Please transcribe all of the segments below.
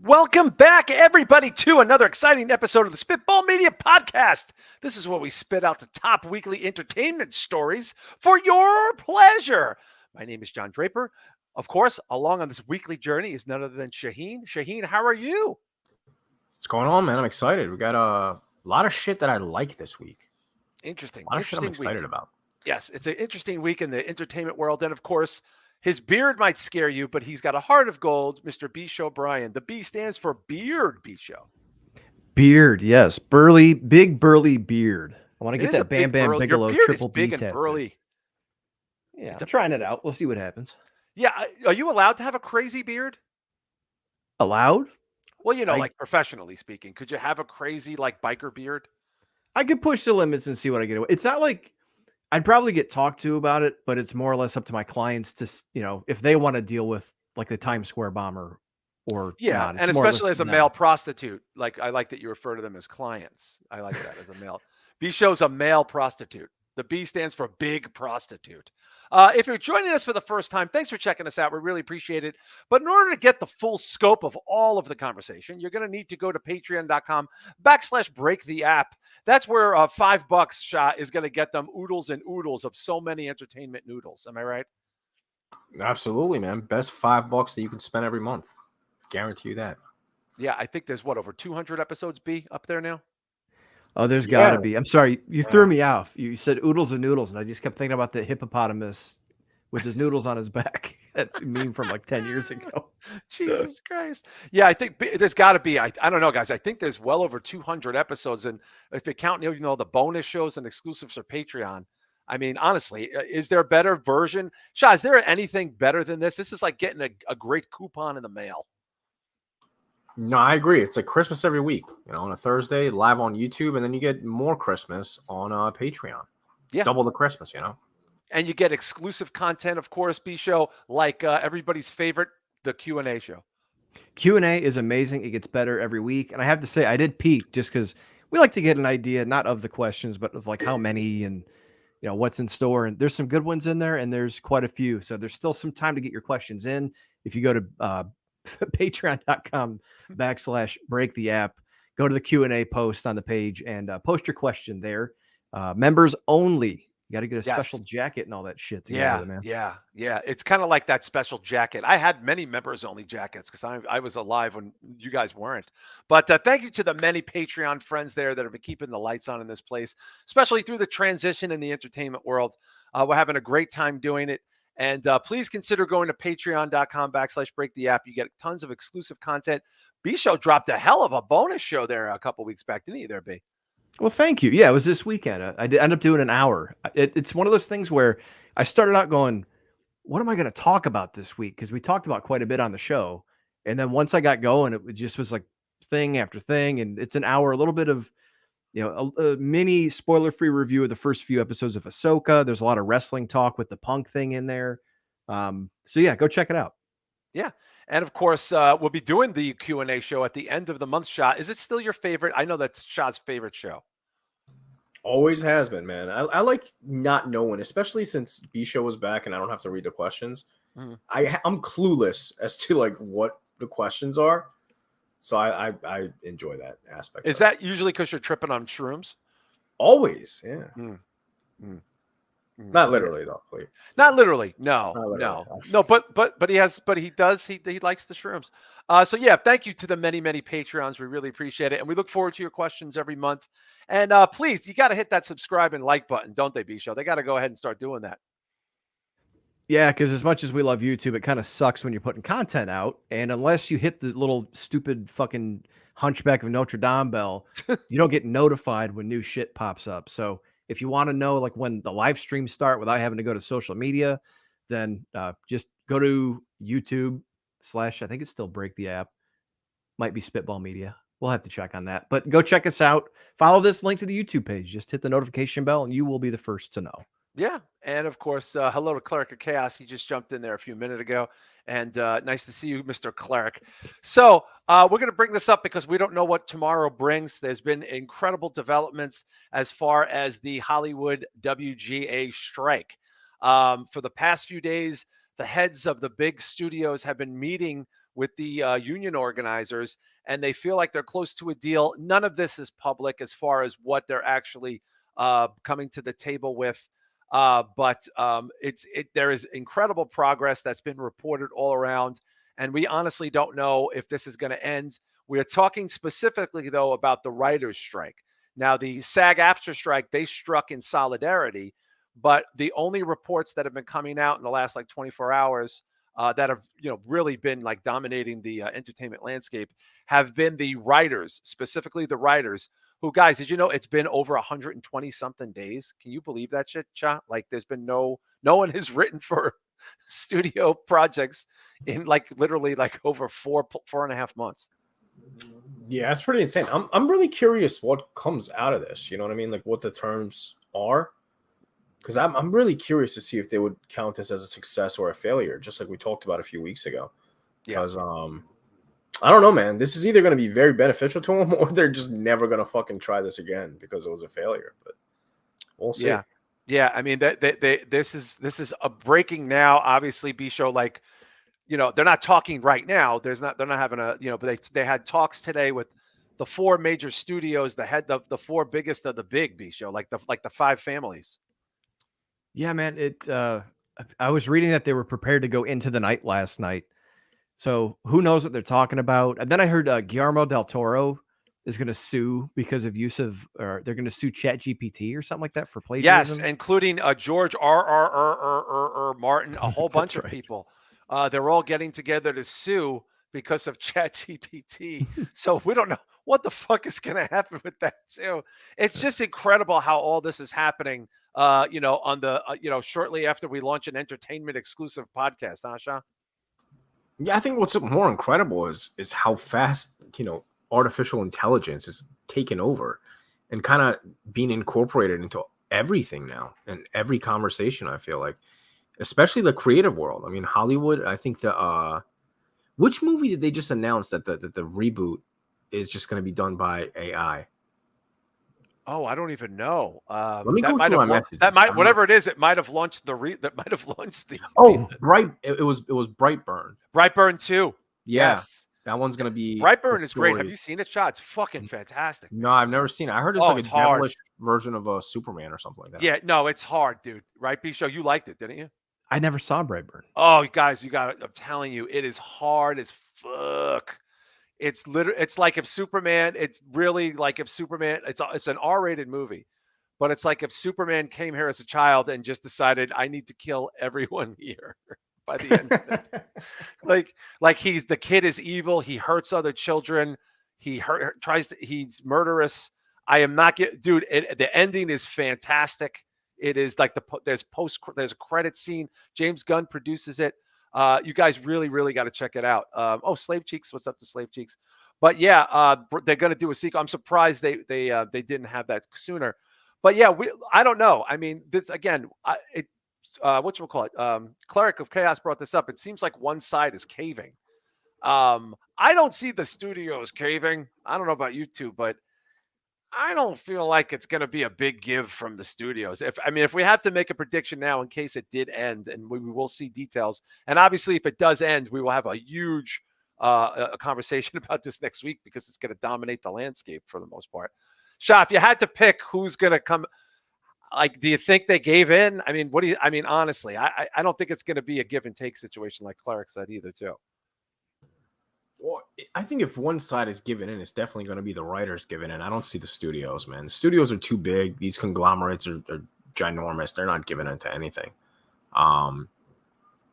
Welcome back, everybody, to another exciting episode of the Spitball Media Podcast. This is where we spit out the top weekly entertainment stories for your pleasure. My name is John Draper. Of course, along on this weekly journey is none other than Shaheen. Shaheen, how are you? What's going on, man? I'm excited. We got a lot of shit that I like this week. Interesting. A lot of shit I'm excited about. Yes, it's an interesting week in the entertainment world. And of course, his beard might scare you, but he's got a heart of gold, Mr. B. Show Brian. The B stands for beard, B. Show. Beard, yes. Big burly beard. I want to get that Bam Bam burly. Bigelow Your beard triple is big B and tattoo. burly. Yeah, I'm trying it out. We'll see what happens. Yeah, are you allowed to have a crazy beard? Allowed? Well, like professionally speaking, could you have a crazy like biker beard? I could push the limits and see what I get away. It's not like I'd probably get talked to about it, but it's more or less up to my clients to, if they want to deal with like the Times Square bomber or not. And especially as a male prostitute. Like I like that you refer to them as clients. I like that as a male. B Show's a male prostitute. The B stands for big prostitute. If you're joining us for the first time, thanks for checking us out. We really appreciate it. But in order to get the full scope of all of the conversation, you're going to need to go to patreon.com/break the app. That's where $5 shot is going to get them oodles and oodles of so many entertainment noodles. Am I right? Absolutely, man. Best $5 that you can spend every month. Guarantee you that. Yeah, I think there's over 200 episodes B up there now? Oh, there's got to be. I'm sorry. You threw me off. You said oodles and noodles, and I just kept thinking about the hippopotamus with his noodles on his back. That meme from like 10 years ago. Jesus Christ. Yeah, I think there's got to be. I don't know, guys. I think there's well over 200 episodes. And if you count, the bonus shows and exclusives for Patreon, I mean, honestly, is there a better version? Shah, is there anything better than this? This is like getting a great coupon in the mail. No, I agree. It's like Christmas every week, on a Thursday, live on YouTube, and then you get more Christmas on Patreon. Yeah. Double the Christmas, And you get exclusive content, of course, B Show, like everybody's favorite, the Q&A show. Q&A is amazing. It gets better every week. And I have to say, I did peek just because we like to get an idea, not of the questions, but of like how many and, what's in store. And there's some good ones in there, and there's quite a few. So there's still some time to get your questions in. If you go to patreon.com/break the app, go to the Q&A post on the page and post your question there. Members only. You got to get a special jacket and all that shit together, man. Yeah. It's kind of like that special jacket. I had many members only jackets because I was alive when you guys weren't. But thank you to the many Patreon friends there that have been keeping the lights on in this place, especially through the transition in the entertainment world. We're having a great time doing it. And please consider going to patreon.com/break the app. You get tons of exclusive content. B Show dropped a hell of a bonus show there a couple weeks back, didn't he there, B? Well, thank you. Yeah, it was this weekend. I did end up doing an hour. It's one of those things where I started out going, what am I going to talk about this week? Because we talked about quite a bit on the show. And then once I got going, it just was like thing after thing. And it's an hour, a little bit of, a mini spoiler-free review of the first few episodes of Ahsoka. There's a lot of wrestling talk with the Punk thing in there. So yeah, go check it out. Yeah. And of course, we'll be doing the Q&A show at the end of the month, Shah. Is it still your favorite? I know that's Shah's favorite show. Always has been, man. I like not knowing, especially since B Show was back and I don't have to read the questions. Mm-hmm. I'm clueless as to like what the questions are. So I enjoy that aspect. Is that usually because you're tripping on shrooms? Always, yeah. Not literally though, please. Not literally. No. But he likes the shrooms. So yeah, thank you to the many Patreons. We really appreciate it, and we look forward to your questions every month. And please, you got to hit that subscribe and like button, don't they, B Show? They got to go ahead and start doing that. Yeah, because as much as we love YouTube, it kind of sucks when you're putting content out, and unless you hit the little stupid fucking Hunchback of Notre Dame bell, you don't get notified when new shit pops up. So if you want to know like when the live streams start without having to go to social media, then just go to YouTube / I think it's still Break the App. Might be Spitball Media. We'll have to check on that. But go check us out. Follow this link to the YouTube page. Just hit the notification bell and you will be the first to know. Yeah. And of course, hello to Cleric of Chaos. He just jumped in there a few minutes ago. And nice to see you, Mr. Cleric. So we're going to bring this up because we don't know what tomorrow brings. There's been incredible developments as far as the Hollywood WGA strike. For the past few days, the heads of the big studios have been meeting with the union organizers, and they feel like they're close to a deal. None of this is public as far as what they're actually coming to the table with. But there is incredible progress that's been reported all around, and we honestly don't know if this is going to end. We're talking specifically, though, about the writers' strike. Now, the SAG-AFTRA strike, they struck in solidarity, but the only reports that have been coming out in the last like 24 hours that have really been like dominating the entertainment landscape have been the writers, specifically the writers. Who, guys, did you know it's been over 120 something days? Can you believe that shit, Cha? Like, there's been no one has written for studio projects in like literally like over 4.5 months. Yeah, that's pretty insane. I'm really curious what comes out of this. You know what I mean? Like what the terms are. Because I'm really curious to see if they would count this as a success or a failure, just like we talked about a few weeks ago. Because I don't know, man. This is either going to be very beneficial to them or they're just never going to fucking try this again because it was a failure. But we'll see. Yeah. I mean, this is a breaking now. Obviously, B-Show, like, they're not talking right now. They're not having but they had talks today with the 4 major studios, the 4 biggest of the big B-Show, like the 5 families. Yeah, man. I was reading that they were prepared to go into the night last night. So who knows what they're talking about? And then I heard Guillermo del Toro is going to sue because of or they're going to sue ChatGPT or something like that for plagiarism. Yes, including George R. Martin, a whole bunch of people. They're all getting together to sue because of ChatGPT. So we don't know what the fuck is going to happen with that too. It's just incredible how all this is happening. On the shortly after we launch an entertainment exclusive podcast, huh, Shah? Yeah, I think what's more incredible is how fast artificial intelligence is taken over and kind of being incorporated into everything now and every conversation. I feel like, especially the creative world. I mean, Hollywood. I think which movie did they just announce that the reboot is just going to be done by AI? Oh, I don't even know. Let me go through my messages. Whatever it is, it might have launched the. Oh, Bright. It was Brightburn. Brightburn 2. Yeah, yes. That one's gonna be. Brightburn is great. Have you seen it, Shot? It's fucking fantastic. No, I've never seen it. I heard it's like a devilish version of a Superman or something like that. Yeah, no, it's hard, dude. Right, B-Show? You liked it, didn't you? I never saw Brightburn. Oh, guys, you got it. I'm telling you, it is hard as fuck. It's literally, it's like if Superman, it's really like if Superman, it's an R-rated movie, but it's like if Superman came here as a child and just decided I need to kill everyone here by the end of it. like the kid is evil. He hurts other children. He's murderous. I am not dude. The ending is fantastic. It is like there's a credit scene. James Gunn produces it. You guys really, really got to check it out. Slave Cheeks, what's up to Slave Cheeks? But yeah, they're going to do a sequel. I'm surprised they didn't have that sooner. But yeah, I don't know. I mean, this again, Cleric of Chaos brought this up. It seems like one side is caving. I don't see the studios caving. I don't know about you two, but I don't feel like it's going to be a big give from the studios. If we have to make a prediction now in case it did end, and we will see details, and obviously if it does end, we will have a huge a conversation about this next week because it's going to dominate the landscape for the most part. Shah, if you had to pick who's going to come, like, do you think they gave in? Honestly, I don't think it's going to be a give and take situation like Cleric said either too. Well, I think if one side is giving in, it's definitely going to be the writers giving in. I don't see the studios, man. The studios are too big. These conglomerates are ginormous. They're not giving in to anything. I'm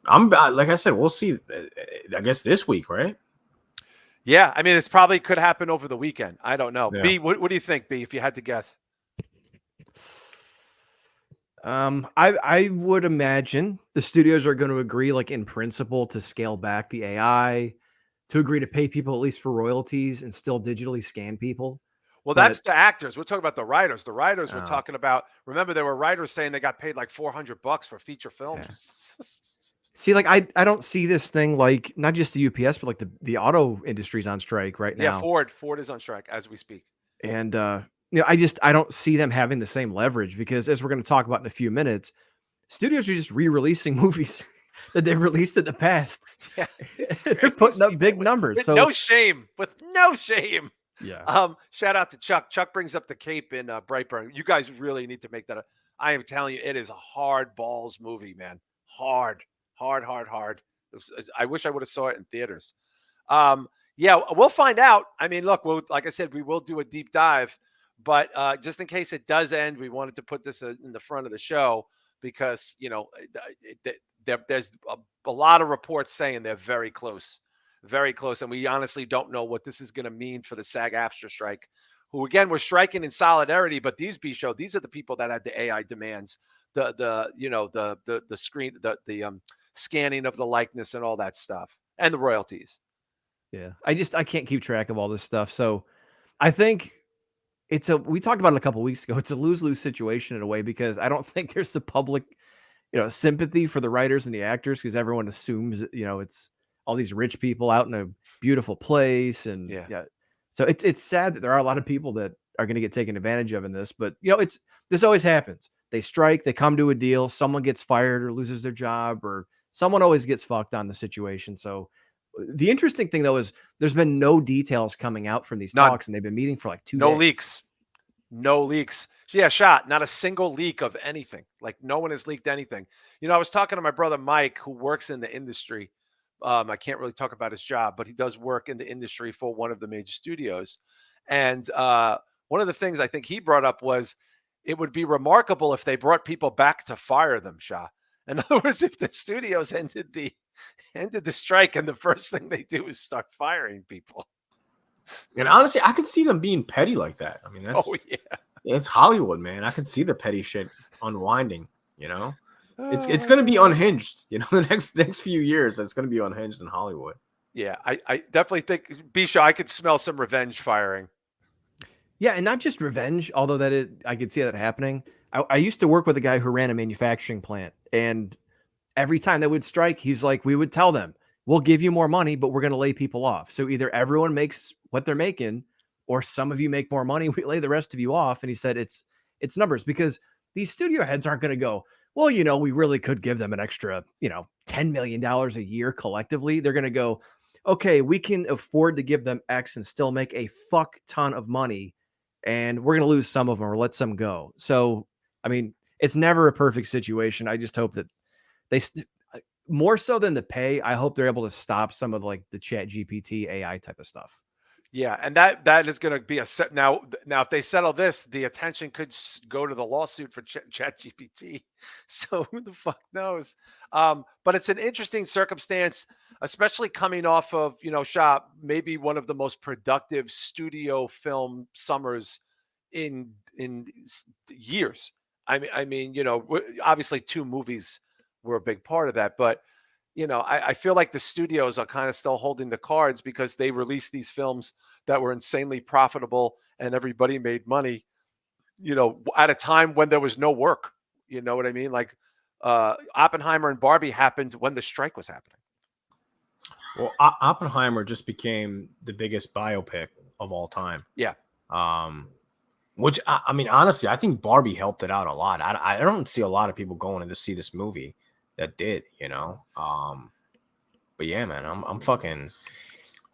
like I said, we'll see. I guess this week, right? Yeah, it's probably could happen over the weekend. I don't know. Yeah. B, what do you think, B? If you had to guess, I would imagine the studios are going to agree, like in principle, to scale back the AI. To agree to pay people at least for royalties and still digitally scan people. Well, that's the actors. We're talking about the writers. The writers we're talking about. Remember, there were writers saying they got paid like $400 for feature films. Yeah. See, like I don't see this thing like not just the UPS, but like the auto industry's on strike right now. Yeah, Ford is on strike as we speak. And I don't see them having the same leverage because as we're going to talk about in a few minutes, studios are just re-releasing movies that they've released in the past. Yeah, They're putting up crazy, big man, numbers. with So no shame. With no shame. yeah. Shout out to Chuck. Chuck brings up the Cape in Brightburn. You guys really need to make that. I am telling you, it is a hard balls movie, man. Hard, hard, hard, hard. I wish I would have saw it in theaters. Yeah, we'll find out. I mean, look, like I said, we will do a deep dive, but just in case it does end, we wanted to put this in the front of the show because there's a lot of reports saying they're very close, and we honestly don't know what this is going to mean for the SAG-AFTRA strike. Who again were striking in solidarity, but these these are the people that had the AI demands, the screen, the scanning of the likeness and all that stuff, and the royalties. Yeah. I can't keep track of all this stuff. So I think we talked about it a couple weeks ago. It's a lose-lose situation in a way because I don't think there's the public, sympathy for the writers and the actors because everyone assumes, it's all these rich people out in a beautiful place. And yeah. So it's sad that there are a lot of people that are going to get taken advantage of in this, but this always happens. They strike, they come to a deal, someone gets fired or loses their job, or someone always gets fucked on the situation. So the interesting thing though is there's been no details coming out from these talks, and they've been meeting for like 2 days. No leaks. Yeah, shot. Not a single leak of anything. Like no one has leaked anything. I was talking to my brother Mike, who works in the industry. I can't really talk about his job, but he does work in the industry for one of the major studios. And one of the things I think he brought up was it would be remarkable if they brought people back to fire them, Shah. In other words, if the studios ended the strike and the first thing they do is start firing people. And honestly, I could see them being petty like that. I mean, it's Hollywood, man. I can see the petty shit unwinding, It's going to be unhinged, the next few years. It's going to be unhinged in Hollywood. Yeah, I definitely think, Bisha, I could smell some revenge firing. Yeah, and not just revenge, although I could see that happening. I used to work with a guy who ran a manufacturing plant, and every time they would strike, he's like, we would tell them, we'll give you more money, but we're going to lay people off. So either everyone makes what they're making, or some of you make more money, we lay the rest of you off. And he said it's numbers, because these studio heads aren't going to go, well, we really could give them an extra, $10 million a year collectively. They're going to go, okay, we can afford to give them X and still make a fuck ton of money. And we're going to lose some of them or let some go. So, I mean, it's never a perfect situation. I just hope that they, more so than the pay, I hope they're able to stop some of like the Chat GPT AI type of stuff. Yeah, and that is going to be a set now. If they settle this, the attention could go to the lawsuit for Chat GPT. So who the fuck knows? But it's an interesting circumstance, especially coming off of Shah, maybe one of the most productive studio film summers in years. I mean, obviously 2 movies were a big part of that, but I feel like the studios are kind of still holding the cards because they released these films that were insanely profitable and everybody made money, at a time when there was no work. You know what I mean? Like Oppenheimer and Barbie happened when the strike was happening. Well, Oppenheimer just became the biggest biopic of all time. Yeah. Which I mean, honestly, I think Barbie helped it out a lot. I don't see a lot of people going to see this movie that did, but yeah, man,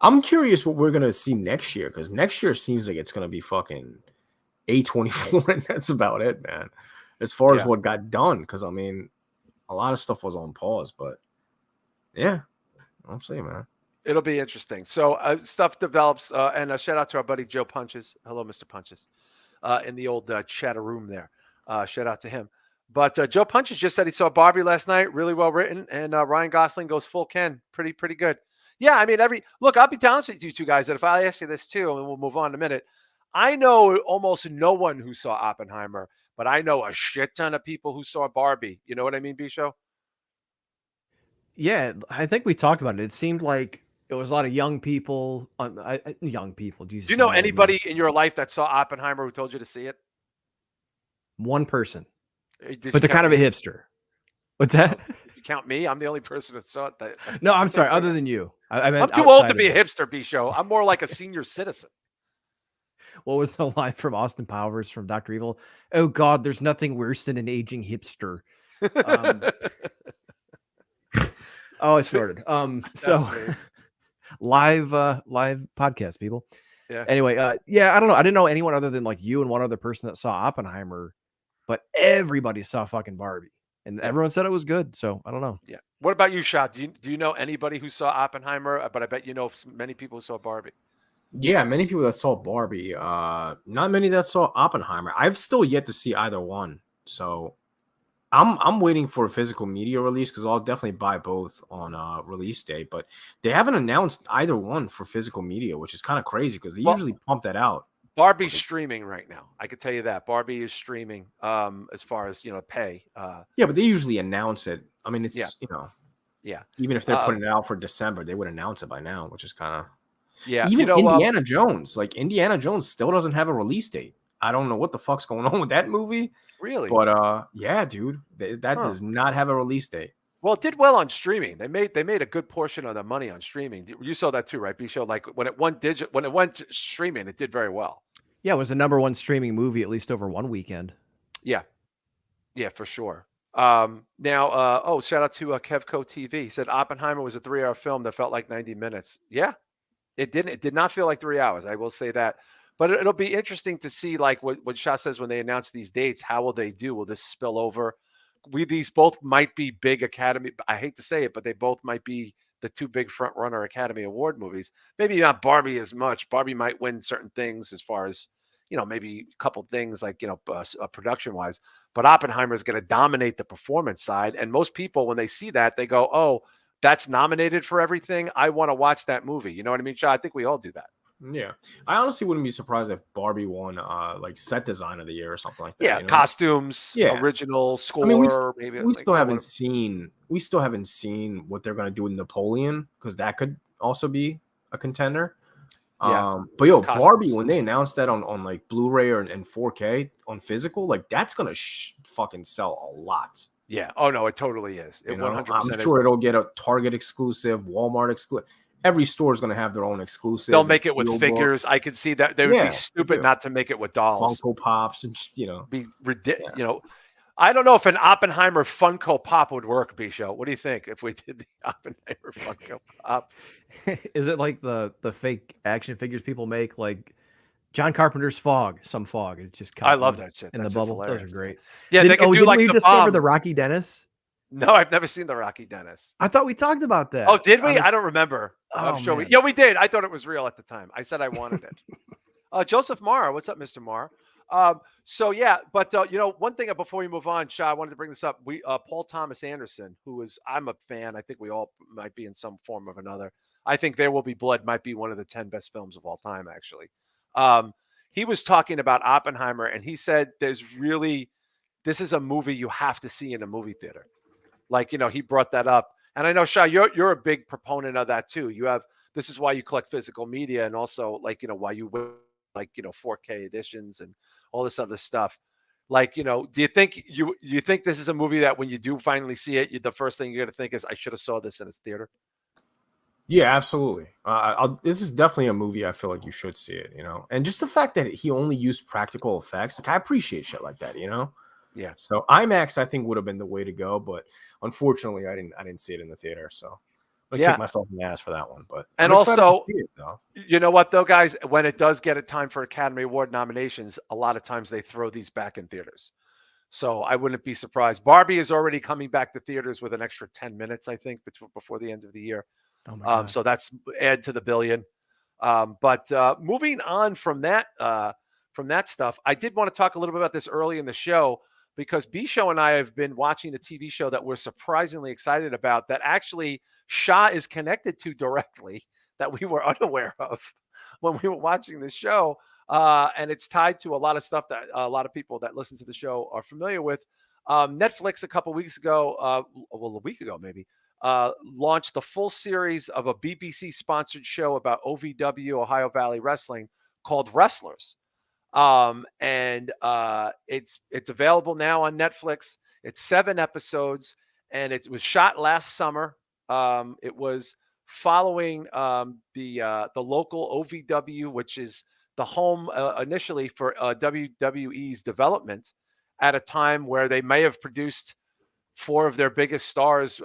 I'm curious what we're gonna see next year, because next year seems like it's gonna be fucking A24, and that's about it, man. As far as what got done, because I mean, a lot of stuff was on pause, but yeah, I'm saying, man, it'll be interesting. So stuff develops, and a shout out to our buddy Joe Punches. Hello, Mr. Punches, in the old chatter room there. Shout out to him. But Joe Punches just said he saw Barbie last night. Really well written. And Ryan Gosling goes full Ken. Pretty good. Yeah, I mean, look, I'll be honest with you two guys that if I ask you this too, and we'll move on in a minute. I know almost no one who saw Oppenheimer, but I know a shit ton of people who saw Barbie. You know what I mean, Bisho? Yeah, I think we talked about it. It seemed like it was a lot of young people. Young people. Jesus, do you know anybody in your life that saw Oppenheimer who told you to see it? One person. But they're kind of a hipster. What's that? If you count me, I'm the only person who saw it. No, I'm sorry. Other than you, I'm too old to be a hipster, Bisho. I'm more like a senior citizen. What was the line from Austin Powers from Dr. Evil? Oh God, there's nothing worse than an aging hipster. Oh, I snorted. So sweet. live podcast, people. Yeah. Anyway, yeah, I don't know. I didn't know anyone other than like you and one other person that saw Oppenheimer, but everybody saw fucking Barbie, and Yeah. everyone said it was good. So I don't know. Yeah. What about you, Shah? Do you know anybody who saw Oppenheimer? But I bet you know many people who saw Barbie. Yeah, many people that saw Barbie. Not many that saw Oppenheimer. I've still yet to see either one. So I'm waiting for a physical media release because I'll definitely buy both on release day. But they haven't announced either one for physical media, which is kind of crazy because they Well, usually pump that out. Barbie's streaming right now. I could tell you that Barbie is streaming. As far as pay. Yeah, but they usually announce it. I mean, it's Yeah. even if they're putting it out for December, they would announce it by now, which is kind of Yeah. even Indiana Jones. Like Indiana Jones still doesn't have a release date. I don't know what the fuck's going on with that movie. Really? But yeah, dude, that does not have a release date. Well, it did well on streaming. They made a good portion of the money on streaming. You saw that too, right? B-Show, like when it went streaming, it did very well. Yeah, it was the #1 streaming movie at least over one weekend. Yeah. Yeah, for sure. Now, shout out to Kevco TV. He said Oppenheimer was a 3-hour film that felt like 90 minutes. Yeah, it didn't. It did not feel like 3 hours. I will say that. But it'll be interesting to see, like what Shah says when they announce these dates. How will they do? Will this spill over? These both might be big Academy. I hate to say it, but they both might be the two big front runner Academy Award movies. Maybe not Barbie as much. Barbie might win certain things as far as maybe a couple things like production wise. But Oppenheimer is going to dominate the performance side, and most people when they see that they go, "Oh, that's nominated for everything. I want to watch that movie." You know what I mean, Shah? I think we all do that. Yeah, I honestly wouldn't be surprised if Barbie won like set design of the year or something like that. Yeah, costumes, original score. I mean, maybe we still haven't seen what they're going to do with Napoleon because that could also be a contender. Yeah. But Barbie, when they announced that on like Blu-ray and 4K on physical, like that's gonna fucking sell a lot. Yeah. Oh no, it totally is. It 100%. I'm sure it'll get a Target exclusive, Walmart exclusive. Every store is gonna have their own exclusive. They'll make it with figures. I could see that. They would be stupid not to make it with dolls. Funko Pops and be ridiculous. I don't know if an Oppenheimer Funko Pop would work, B-Show. What do you think if we did the Oppenheimer Funko Pop? Is it like the fake action figures people make, like John Carpenter's Fog? Some Fog. It's just I love that shit. In the bubble. Those are great. Yeah, they can do like we discover the Rocky Dennis? No, I've never seen the Rocky Dennis. I thought we talked about that. Oh, did we? I don't remember. I'm sure we did. I thought it was real at the time. I said I wanted it. Joseph Mara, what's up, Mr. Mara? So yeah, but one thing before we move on, Shah, I wanted to bring this up. Paul Thomas Anderson, I'm a fan. I think we all might be in some form of another. I think There Will Be Blood might be one of the 10 best films of all time, actually. He was talking about Oppenheimer, and he said this is a movie you have to see in a movie theater. Like, he brought that up. And I know, Shah, you're a big proponent of that too. This is why you collect physical media, and also why you 4K editions and all this other stuff. Like, do you think this is a movie that when you do finally see it, the first thing you're going to think is, I should have saw this in a theater? Yeah, absolutely. This is definitely a movie I feel like you should see it, and just the fact that he only used practical effects, like I appreciate shit like that, Yeah. So IMAX, I think, would have been the way to go, but unfortunately, I didn't see it in the theater, so I kick myself in the ass for that one. But and also, see it, though. You know what though, guys? When it does get a time for Academy Award nominations, a lot of times they throw these back in theaters. So I wouldn't be surprised. Barbie is already coming back to theaters with an extra 10 minutes, I think, before the end of the year. Oh my God. So that's add to the billion. But moving on from that stuff, I did want to talk a little bit about this early in the show, because B-Show and I have been watching a TV show that we're surprisingly excited about, that actually Shah is connected to directly, that we were unaware of when we were watching the show. And it's tied to a lot of stuff that a lot of people that listen to the show are familiar with. Netflix a couple weeks ago, a week ago maybe, launched the full series of a BBC-sponsored show about OVW, Ohio Valley Wrestling, called Wrestlers. And it's available now on Netflix. It's 7 episodes, and it was shot last summer. It was following the local OVW, which is the home initially for WWE's development, at a time where they may have produced four of their biggest stars,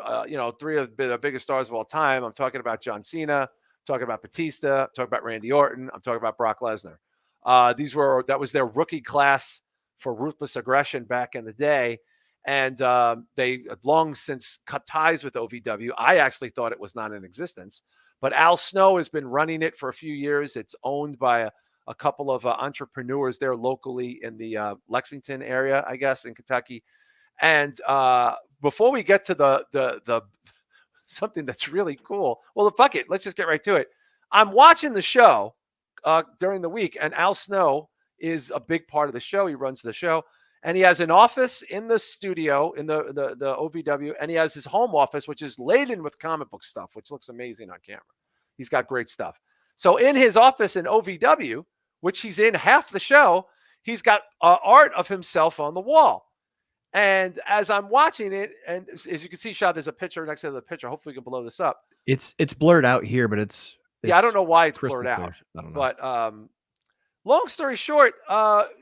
three of the biggest stars of all time. I'm talking about John Cena, I'm talking about Batista, I'm talking about Randy Orton, I'm talking about Brock Lesnar. That was their rookie class for Ruthless Aggression back in the day. And they long since cut ties with OVW. I actually thought it was not in existence, but Al Snow has been running it for a few years. It's owned by a couple of entrepreneurs there locally in the Lexington area, I guess, in Kentucky. And before we get to the something that's really cool, well, fuck it, let's just get right to it. I'm watching the show during the week, and Al Snow is a big part of the show. He runs the show. And he has an office in the studio in the OVW, and he has his home office, which is laden with comic book stuff, which looks amazing on camera. He's got great stuff. So in his office in OVW, which he's in half the show, he's got art of himself on the wall. And as I'm watching it, and as you can see, Shah, there's a picture next to the picture. Hopefully we can blow this up. It's blurred out here, but it's yeah, I don't know why it's crystal blurred clear. out. I don't know. But long story short,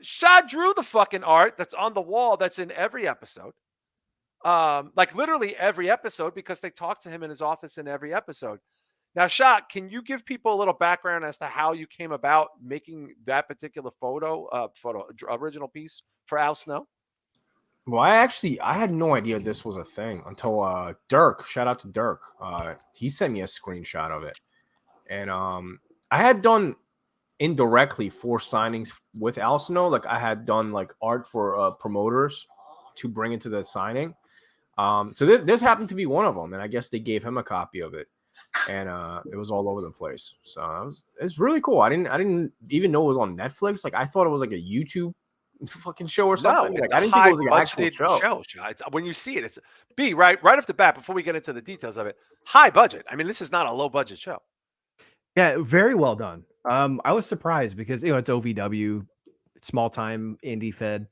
Shah drew the fucking art that's on the wall that's in every episode. Like literally every episode, because they talk to him in his office in every episode. Now, Shah, can you give people a little background as to how you came about making that particular original piece for Al Snow? Well, I had no idea this was a thing until Dirk. Shout out to Dirk. He sent me a screenshot of it, and I had done indirectly 4 signings with Al Snow. Like I had done like art for promoters to bring into the signing. So this happened to be one of them, and I guess they gave him a copy of it, and it was all over the place. So it's really cool. I didn't even know it was on Netflix. Like I thought it was like a YouTube fucking show or something. No, like I didn't think it was like an actual show. It's, when you see it, it's right off the bat. Before we get into the details of it, high budget. I mean, this is not a low budget show. Yeah, very well done. I was surprised because it's OVW, small time indie fed,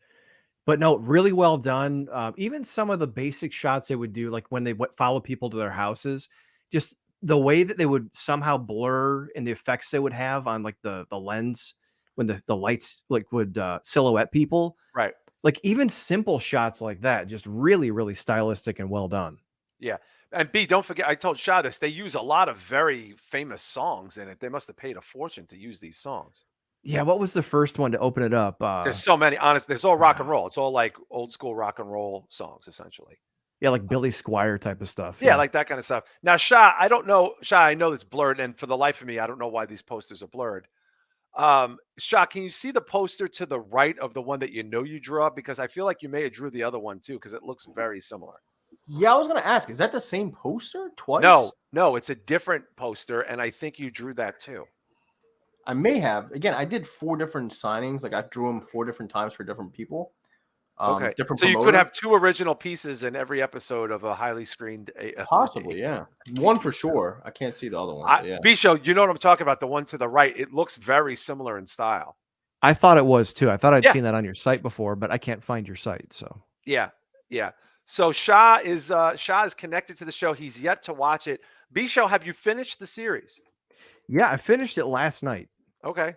but no, really well done. Even some of the basic shots they would do, like when they follow people to their houses, just the way that they would somehow blur and the effects they would have on like the lens when the lights like would silhouette people. Right. Like even simple shots like that, just really, really stylistic and well done. Yeah. And B, don't forget, I told Shah this, they use a lot of very famous songs in it. They must have paid a fortune to use these songs. Yeah, what was the first one to open it up? There's so many, honestly. There's all rock and roll. It's all like old school rock and roll songs, essentially. Yeah, like Billy Squire type of stuff. Yeah, like that kind of stuff. Now, Shah, I don't know. Shah, I know it's blurred, and for the life of me, I don't know why these posters are blurred. Shah, can you see the poster to the right of the one that you drew up? Because I feel like you may have drew the other one too, because it looks very similar. Yeah, I was gonna ask, is that the same poster twice? No, it's a different poster, and I think you drew that too. I may have. Again, I did 4 different signings. Like I drew them 4 different times for different people. Okay, different so you could have 2 original pieces in every episode of a highly screened. Possibly, yeah. One for sure. I can't see the other one. Yeah. B-Show, you know what I'm talking about? The one to the right. It looks very similar in style. I thought it was too. I thought I'd seen that on your site before, but I can't find your site. So yeah. So Shah is connected to the show. He's yet to watch it. B-Show, have you finished the series? Yeah, I finished it last night. Okay.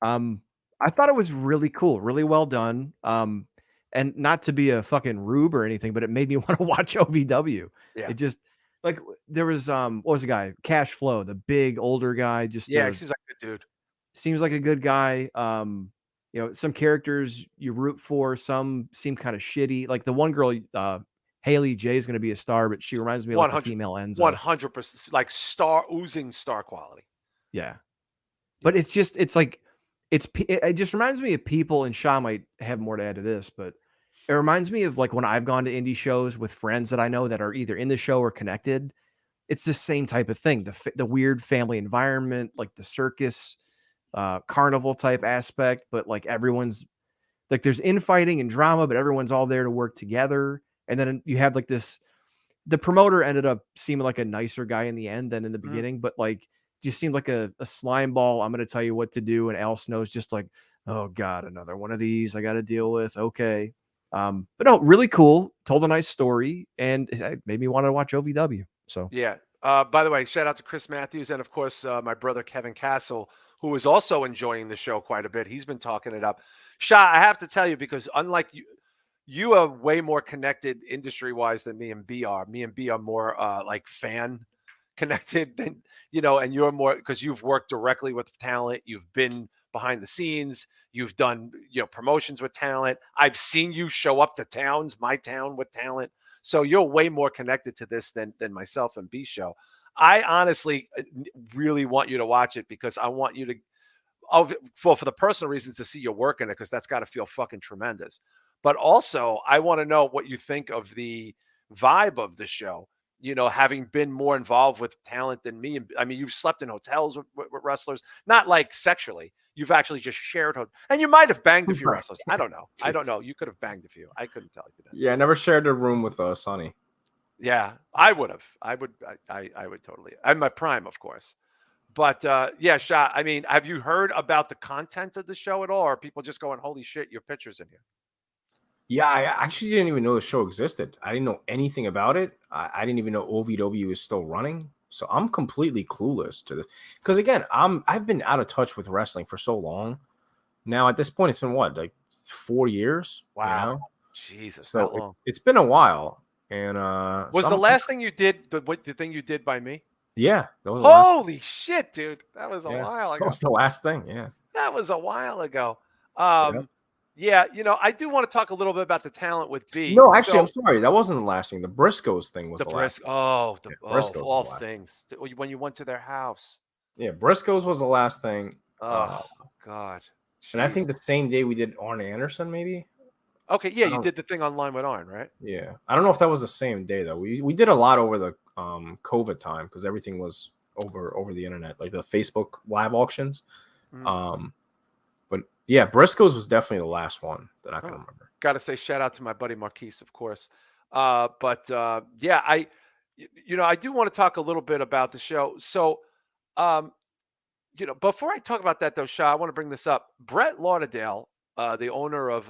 I thought it was really cool, really well done. And not to be a fucking rube or anything, but it made me want to watch OVW. Yeah. It just like there was what was the guy? Cash Flow, the big older guy. Just he seems like a good dude. Seems like a good guy. Some characters you root for, some seem kind of shitty. Like the one girl, Haley J is going to be a star, but she reminds me of like a female Enzo. 100%, like oozing star quality. Yeah, but it just reminds me of people, and Shah might have more to add to this, but it reminds me of like when I've gone to indie shows with friends that I know that are either in the show or connected. It's the same type of thing. The weird family environment, like the circus, carnival type aspect, but like everyone's like there's infighting and drama, but everyone's all there to work together. And then you have like the promoter ended up seeming like a nicer guy in the end than in the beginning, but like just seemed like a slime ball. I'm going to tell you what to do. And Al Snow's just like, oh God, another one of these I got to deal with. Okay. But no, really cool. Told a nice story, and it made me want to watch OVW. So yeah. By the way, shout out to Chris Matthews and of course my brother Kevin Castle, who is also enjoying the show quite a bit. He's been talking it up. Shah, I have to tell you, because unlike you are way more connected industry wise than me and B are. Me and B are more like fan connected than, and you're more because you've worked directly with talent. You've been behind the scenes. You've done, promotions with talent. I've seen you show up to my town with talent. So you're way more connected to this than myself and B show. I honestly really want you to watch it because I want you to, for the personal reasons, to see your work in it, because that's got to feel fucking tremendous. But also, I want to know what you think of the vibe of the show. Having been more involved with talent than me. I mean, you've slept in hotels with wrestlers, not like sexually. You've actually just shared hotels. And you might have banged a few wrestlers. I don't know. I don't know. You could have banged a few. I couldn't tell you that. Yeah, I never shared a room with Sonny. Yeah, I would have. I would totally. I'm my prime, of course. But yeah, Shah, I mean, have you heard about the content of the show at all? Or are people just going, holy shit, your picture's in here? Yeah, I actually didn't even know the show existed. I didn't know anything about it. I didn't even know OVW is still running. So I'm completely clueless to this. Because again, I've been out of touch with wrestling for so long. Now at this point, it's been what, like 4 years? Wow. Jesus. So that long. It's been a while. And was the last thing you did the thing you did by me? Yeah. That was holy shit, dude. That was a while ago. That was the last thing. Yeah. That was a while ago. Yeah, I do want to talk a little bit about the talent with B. No, actually, I'm sorry. That wasn't the last thing. The Briscoes thing was the last. Briscoes all things. When you went to their house. Yeah, Briscoes was the last thing. Oh, God. Jesus. And I think the same day we did Arn Anderson, maybe. Okay, yeah, you did the thing online with Arn, right? Yeah. I don't know if that was the same day, though. We did a lot over the COVID time because everything was over the internet, like the Facebook live auctions. But yeah, Briscoes was definitely the last one that I can remember. Got to say shout out to my buddy Marquise, of course. But yeah, I do want to talk a little bit about the show. So, before I talk about that though, Shah, I want to bring this up. Brett Lauderdale, the owner of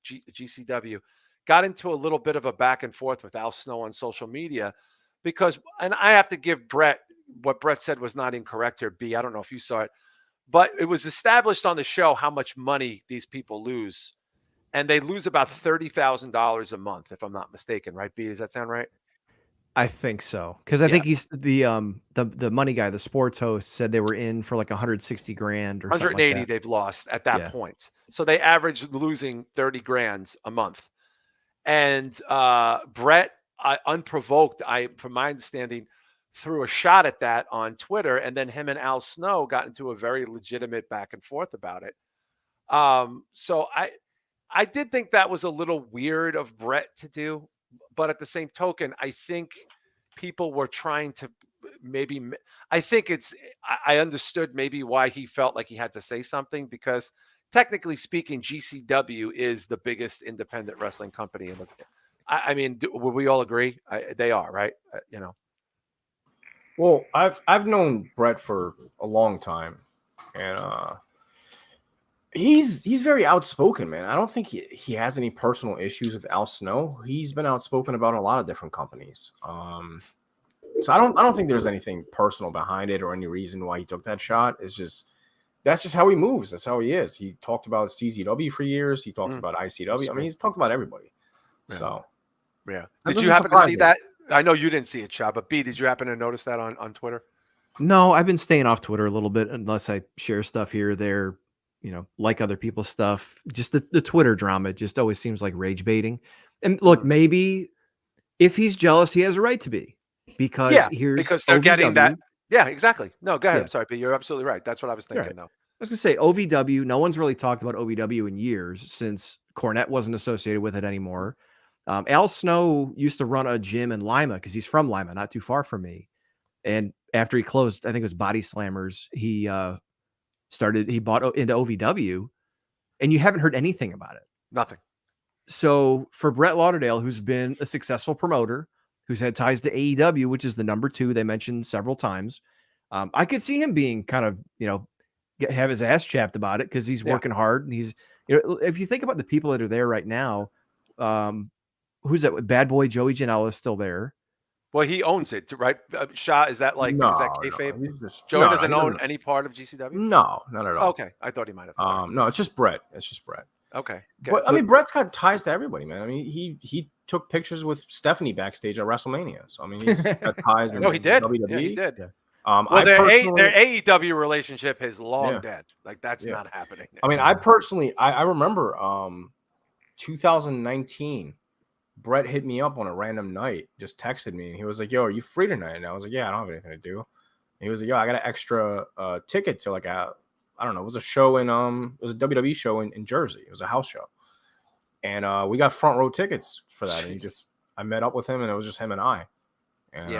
GCW, got into a little bit of a back and forth with Al Snow on social media because, and I have to give Brett, what Brett said was not incorrect here, B. I don't know if you saw it. But it was established on the show how much money these people lose. And they lose about $30,000 a month, if I'm not mistaken. Right, B? Does that sound right? I think so. Because I think he's the money guy, the sports host, said they were in for like 160 grand or 180 something like that. They've lost at that point. So they average losing 30 grand a month. And Brett, unprovoked, from my understanding, threw a shot at that on Twitter, and then him and Al Snow got into a very legitimate back and forth about it. So I did think that was a little weird of Brett to do, but at the same token, I think people were trying to I understood maybe why he felt like he had to say something, because technically speaking, GCW is the biggest independent wrestling company in the. I mean, would we all agree? They are, right? Well, I've known Brett for a long time, and he's very outspoken, man. I don't think he has any personal issues with Al Snow. He's been outspoken about a lot of different companies. So I don't think there's anything personal behind it or any reason why he took that shot. It's just that's just how he moves. That's how he is. He talked about CZW for years. He talked about ICW. I mean, he's talked about everybody. Yeah. So yeah. Did you happen to see that? I know you didn't see it, Chad, but B, did you happen to notice that on Twitter? No, I've been staying off Twitter a little bit unless I share stuff here or there, like other people's stuff. Just the Twitter drama just always seems like rage baiting. And look, maybe if he's jealous, he has a right to be. Because because they're getting that. Yeah, exactly. No, go ahead. I'm sorry, B. You're absolutely right. That's what I was thinking, though. I was going to say OVW. No one's really talked about OVW in years since Cornette wasn't associated with it anymore. Al Snow used to run a gym in Lima because he's from Lima, not too far from me. And after he closed, I think it was Body Slammers, he bought into OVW, and you haven't heard anything about it. Nothing. So for Brett Lauderdale, who's been a successful promoter, who's had ties to AEW, which is the number 2 they mentioned several times, I could see him being kind of, have his ass chapped about it because he's working hard. And he's, if you think about the people that are there right now, who's that? Bad Boy Joey Janela is still there. Well, he owns it, right? Shah, is that like, is that kayfabe? No, Joey doesn't own any part of GCW? No, not at all. Okay. I thought he might have. No, it's just Brett. Okay. But I mean, Brett's got ties to everybody, man. I mean, he took pictures with Stephanie backstage at WrestleMania. So I mean, he's got ties. No, he did. WWE. Yeah, he did. Yeah. Well, I their personally, AEW relationship is long Yeah. dead. Like that's Yeah. not happening. I mean, I personally, I remember 2019. Brett hit me up on a random night, just texted me, and he was like, "Yo, are you free tonight?" And I was like, "Yeah, I don't have anything to do." And he was like, "Yo, I got an extra ticket to like I don't know, it was a show in it was a WWE show in Jersey. It was a house show, and we got front row tickets for that." And I met up with him, and it was just him and I, and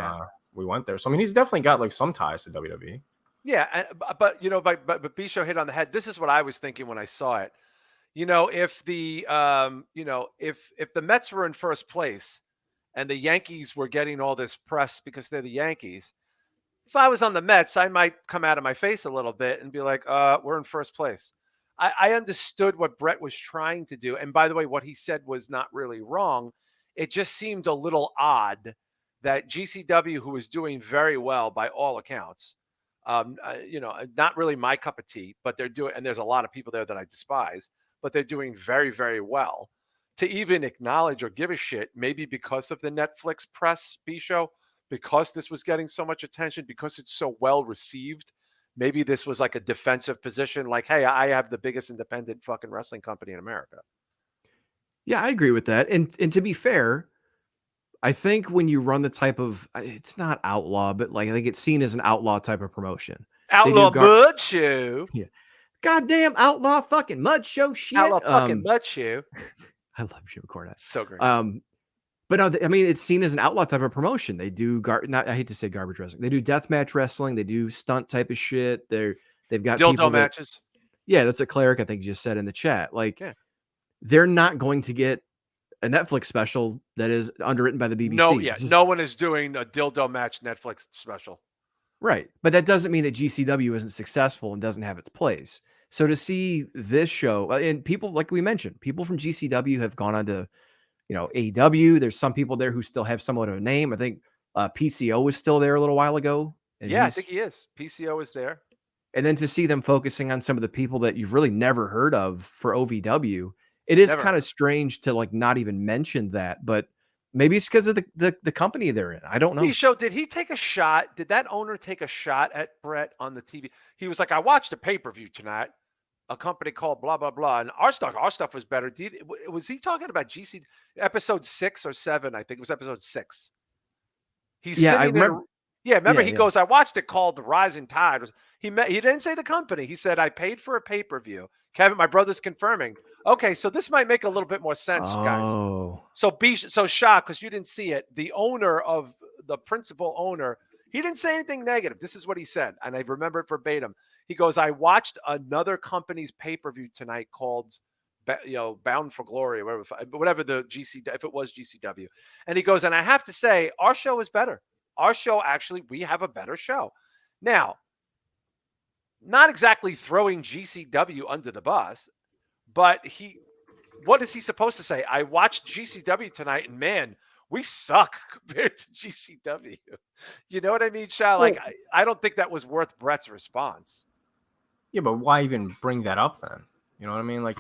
we went there. So I mean, he's definitely got like some ties to WWE. Yeah, but you know, but B Show hit on the head. This is what I was thinking when I saw it. You know, if the if the Mets were in first place and the Yankees were getting all this press because they're the Yankees, if I was on the Mets, I might come out of my face a little bit and be like, we're in first place. I understood what Brett was trying to do. And by the way, what he said was not really wrong. It just seemed a little odd that GCW, who was doing very well by all accounts, not really my cup of tea, but they're doing, and there's a lot of people there that I despise, but they're doing very, very well. To even acknowledge or give a shit, maybe because of the Netflix press, B Show, because this was getting so much attention, because it's so well received, maybe this was like a defensive position, like, hey, I have the biggest independent fucking wrestling company in America. Yeah, I agree with that. And to be fair, I think when you run the type of, it's not outlaw, but like I think it's seen as an outlaw type of promotion. Outlaw Mud Show. Yeah. Goddamn outlaw fucking mud show shit. Outlaw fucking Mud Show. I love Jim Cornette. So great. But no, I mean, it's seen as an outlaw type of promotion. They do I hate to say garbage wrestling. They do deathmatch wrestling. They do stunt type of shit. They've got dildo matches. Yeah, that's a cleric I think just said in the chat. Like, they're not going to get a Netflix special that is underwritten by the BBC. No one is doing a dildo match Netflix special. Right. But that doesn't mean that GCW isn't successful and doesn't have its place. So to see this show, and people, like we mentioned, people from GCW have gone on to, AEW. There's some people there who still have somewhat of a name. I think PCO was still there a little while ago. And I think he is. PCO is there. And then to see them focusing on some of the people that you've really never heard of for OVW, it is kind of strange to like not even mention that, but maybe it's because of the company they're in. I don't know. Show, did he take a shot? Did that owner take a shot at Brett on the TV? He was like, I watched a pay-per-view tonight, a company called blah, blah, blah. And our stuff was better. Was he talking about GC episode 6 or 7? I think it was episode 6. I remember. He goes, I watched it called The Rising Tide. He didn't say the company. He said, I paid for a pay-per-view. Kevin, my brother's confirming. Okay, so this might make a little bit more sense, guys. So Shah, because you didn't see it, the principal owner, he didn't say anything negative. This is what he said, and I remember it verbatim. He goes, I watched another company's pay-per-view tonight called Bound for Glory, or whatever the if it was GCW. And he goes, and I have to say, our show is better. Our show, actually, we have a better show. Now, not exactly throwing GCW under the bus, but what is he supposed to say? I watched GCW tonight, and man, we suck compared to GCW. You know what I mean, Shah? Like, I don't think that was worth Brett's response. Yeah, but why even bring that up then? You know what I mean? Like,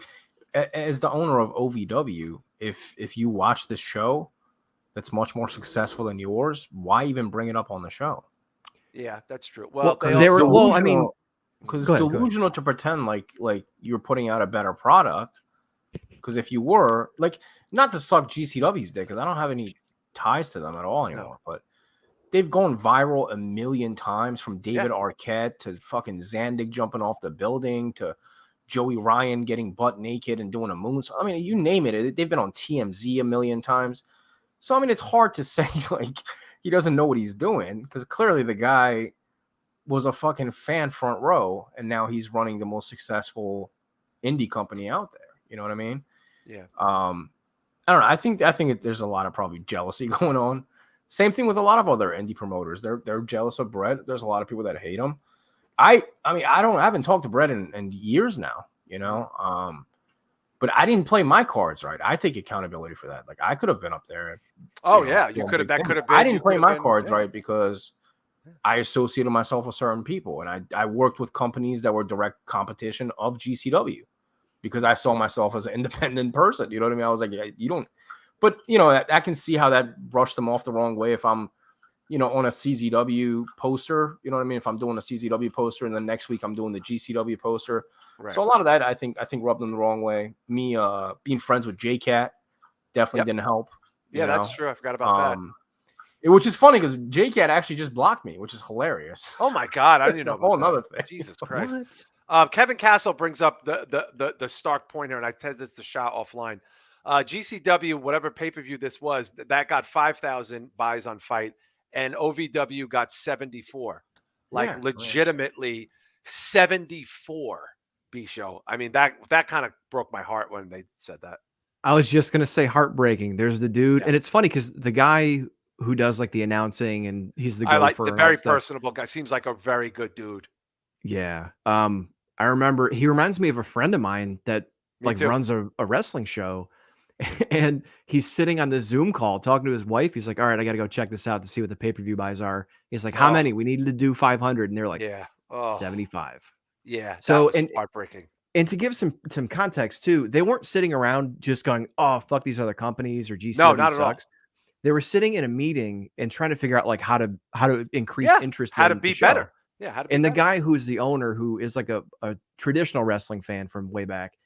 as the owner of OVW, if you watch this show that's much more successful than yours, why even bring it up on the show? Yeah, that's true. Well, because it's delusional to pretend like you're putting out a better product. Because if you were, like, not to suck GCW's dick, because I don't have any ties to them at all anymore, but they've gone viral a million times, from David Arquette to fucking Zandig jumping off the building to Joey Ryan getting butt naked and doing a moonsault. I mean, you name it. They've been on TMZ a million times. So, I mean, it's hard to say, like, he doesn't know what he's doing, because clearly the guy was a fucking fan front row, and now he's running the most successful indie company out there. You know what I mean? Yeah. I don't know. I think there's a lot of probably jealousy going on. Same thing with a lot of other indie promoters. They're jealous of Brett. There's a lot of people that hate him. I haven't talked to Brett in years now, but I didn't play my cards right. I take accountability for that. Like, I could have been up there. You could have. That could have been. I didn't play my cards right because I associated myself with certain people, and I worked with companies that were direct competition of GCW. because I saw myself as an independent person. You know what I mean? I was like, yeah, you don't. But I can see how that brushed them off the wrong way. If I'm, on a CZW poster, you know what I mean? If I'm doing a CZW poster and then next week I'm doing the GCW poster. Right. So a lot of that I think rubbed them the wrong way. Me being friends with JCat definitely didn't help. Yeah, that's true. I forgot about that. Which is funny because JCat actually just blocked me, which is hilarious. Oh my God, I didn't know a whole about another that. thing. Jesus Christ. What? Kevin Castle brings up the stark point here, and I said this to Shah offline. GCW, whatever pay-per-view this was, that got 5,000 buys on Fight, and OVW got 74. Like legitimately 74. B-show. I mean, that kind of broke my heart when they said that. I was just gonna say heartbreaking. There's the dude, and it's funny because the guy who does like the announcing and he's the gopher. I like the and all very that stuff. personable guy. Seems like a very good dude. Yeah. I remember he reminds me of a friend of mine that runs a wrestling show, and he's sitting on this Zoom call talking to his wife. He's like, all right, I got to go check this out to see what the pay-per-view buys are. He's like, how many? We needed to do 500. And they're like, 75. Yeah. So, and heartbreaking. And to give some context too, they weren't sitting around just going, oh, fuck these other companies or GCW no, not sucks. At all. They were sitting in a meeting and trying to figure out like how to increase interest how in to be the show. better. Yeah, how to be and better. The guy who's the owner, who is like a traditional wrestling fan from way back,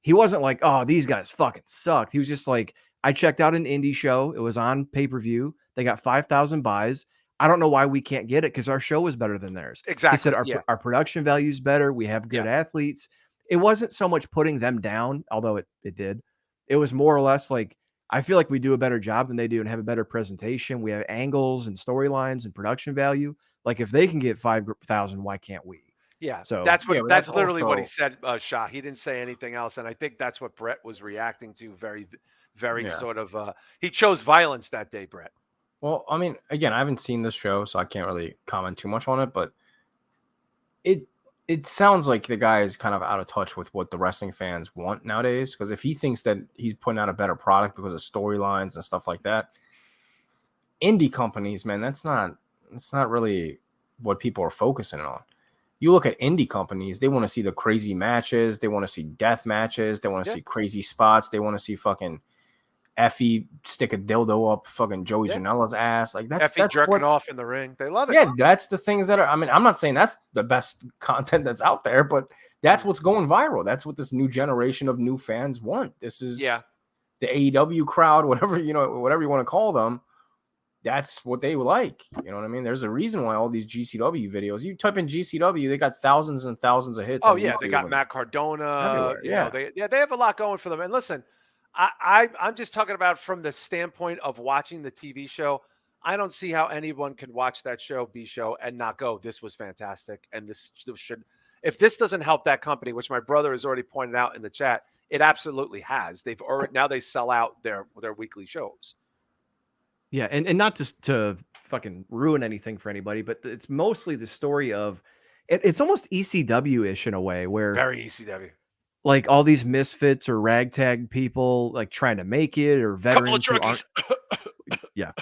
he wasn't like, oh, these guys fucking sucked. He was just like, I checked out an indie show. It was on pay-per-view. They got 5,000 buys. I don't know why we can't get it because our show is better than theirs. Exactly. He said our production value is better. We have good athletes. It wasn't so much putting them down, although it did. It was more or less like, I feel like we do a better job than they do and have a better presentation. We have angles and storylines and production value. Like if they can get 5,000, why can't we? Yeah. So that's literally also what he said, Shah. He didn't say anything else. And I think that's what Brett was reacting to very, very sort of, he chose violence that day, Brett. Well, I mean, again, I haven't seen this show, so I can't really comment too much on it, but it sounds like the guy is kind of out of touch with what the wrestling fans want nowadays. Because if he thinks that he's putting out a better product because of storylines and stuff like that, indie companies, man, that's not really what people are focusing on. You look at indie companies, they want to see the crazy matches, they want to see death matches, they want to see crazy spots, they want to see fucking Effie stick a dildo up fucking Joey Janela's ass. Like that's jerking off in the ring. They love it. Yeah, that's the things that are. I mean, I'm not saying that's the best content that's out there, but that's what's going viral. That's what this new generation of new fans want. This is the AEW crowd, whatever you want to call them. That's what they like. You know what I mean? There's a reason why all these GCW videos. You type in GCW, they got thousands and thousands of hits. Oh yeah, they got Matt Cardona. Everywhere. They have a lot going for them. And listen, I'm just talking about from the standpoint of watching the TV show. I don't see how anyone can watch that show, B-show, and not go, this was fantastic. And this should, if this doesn't help that company, which my brother has already pointed out in the chat, it absolutely has. They've already, now they sell out their weekly shows. Yeah. And not just to fucking ruin anything for anybody, but it's mostly the story of it's almost ECW-ish in a way where very ECW. Like all these misfits or ragtag people like trying to make it or veterans who aren't. Yeah.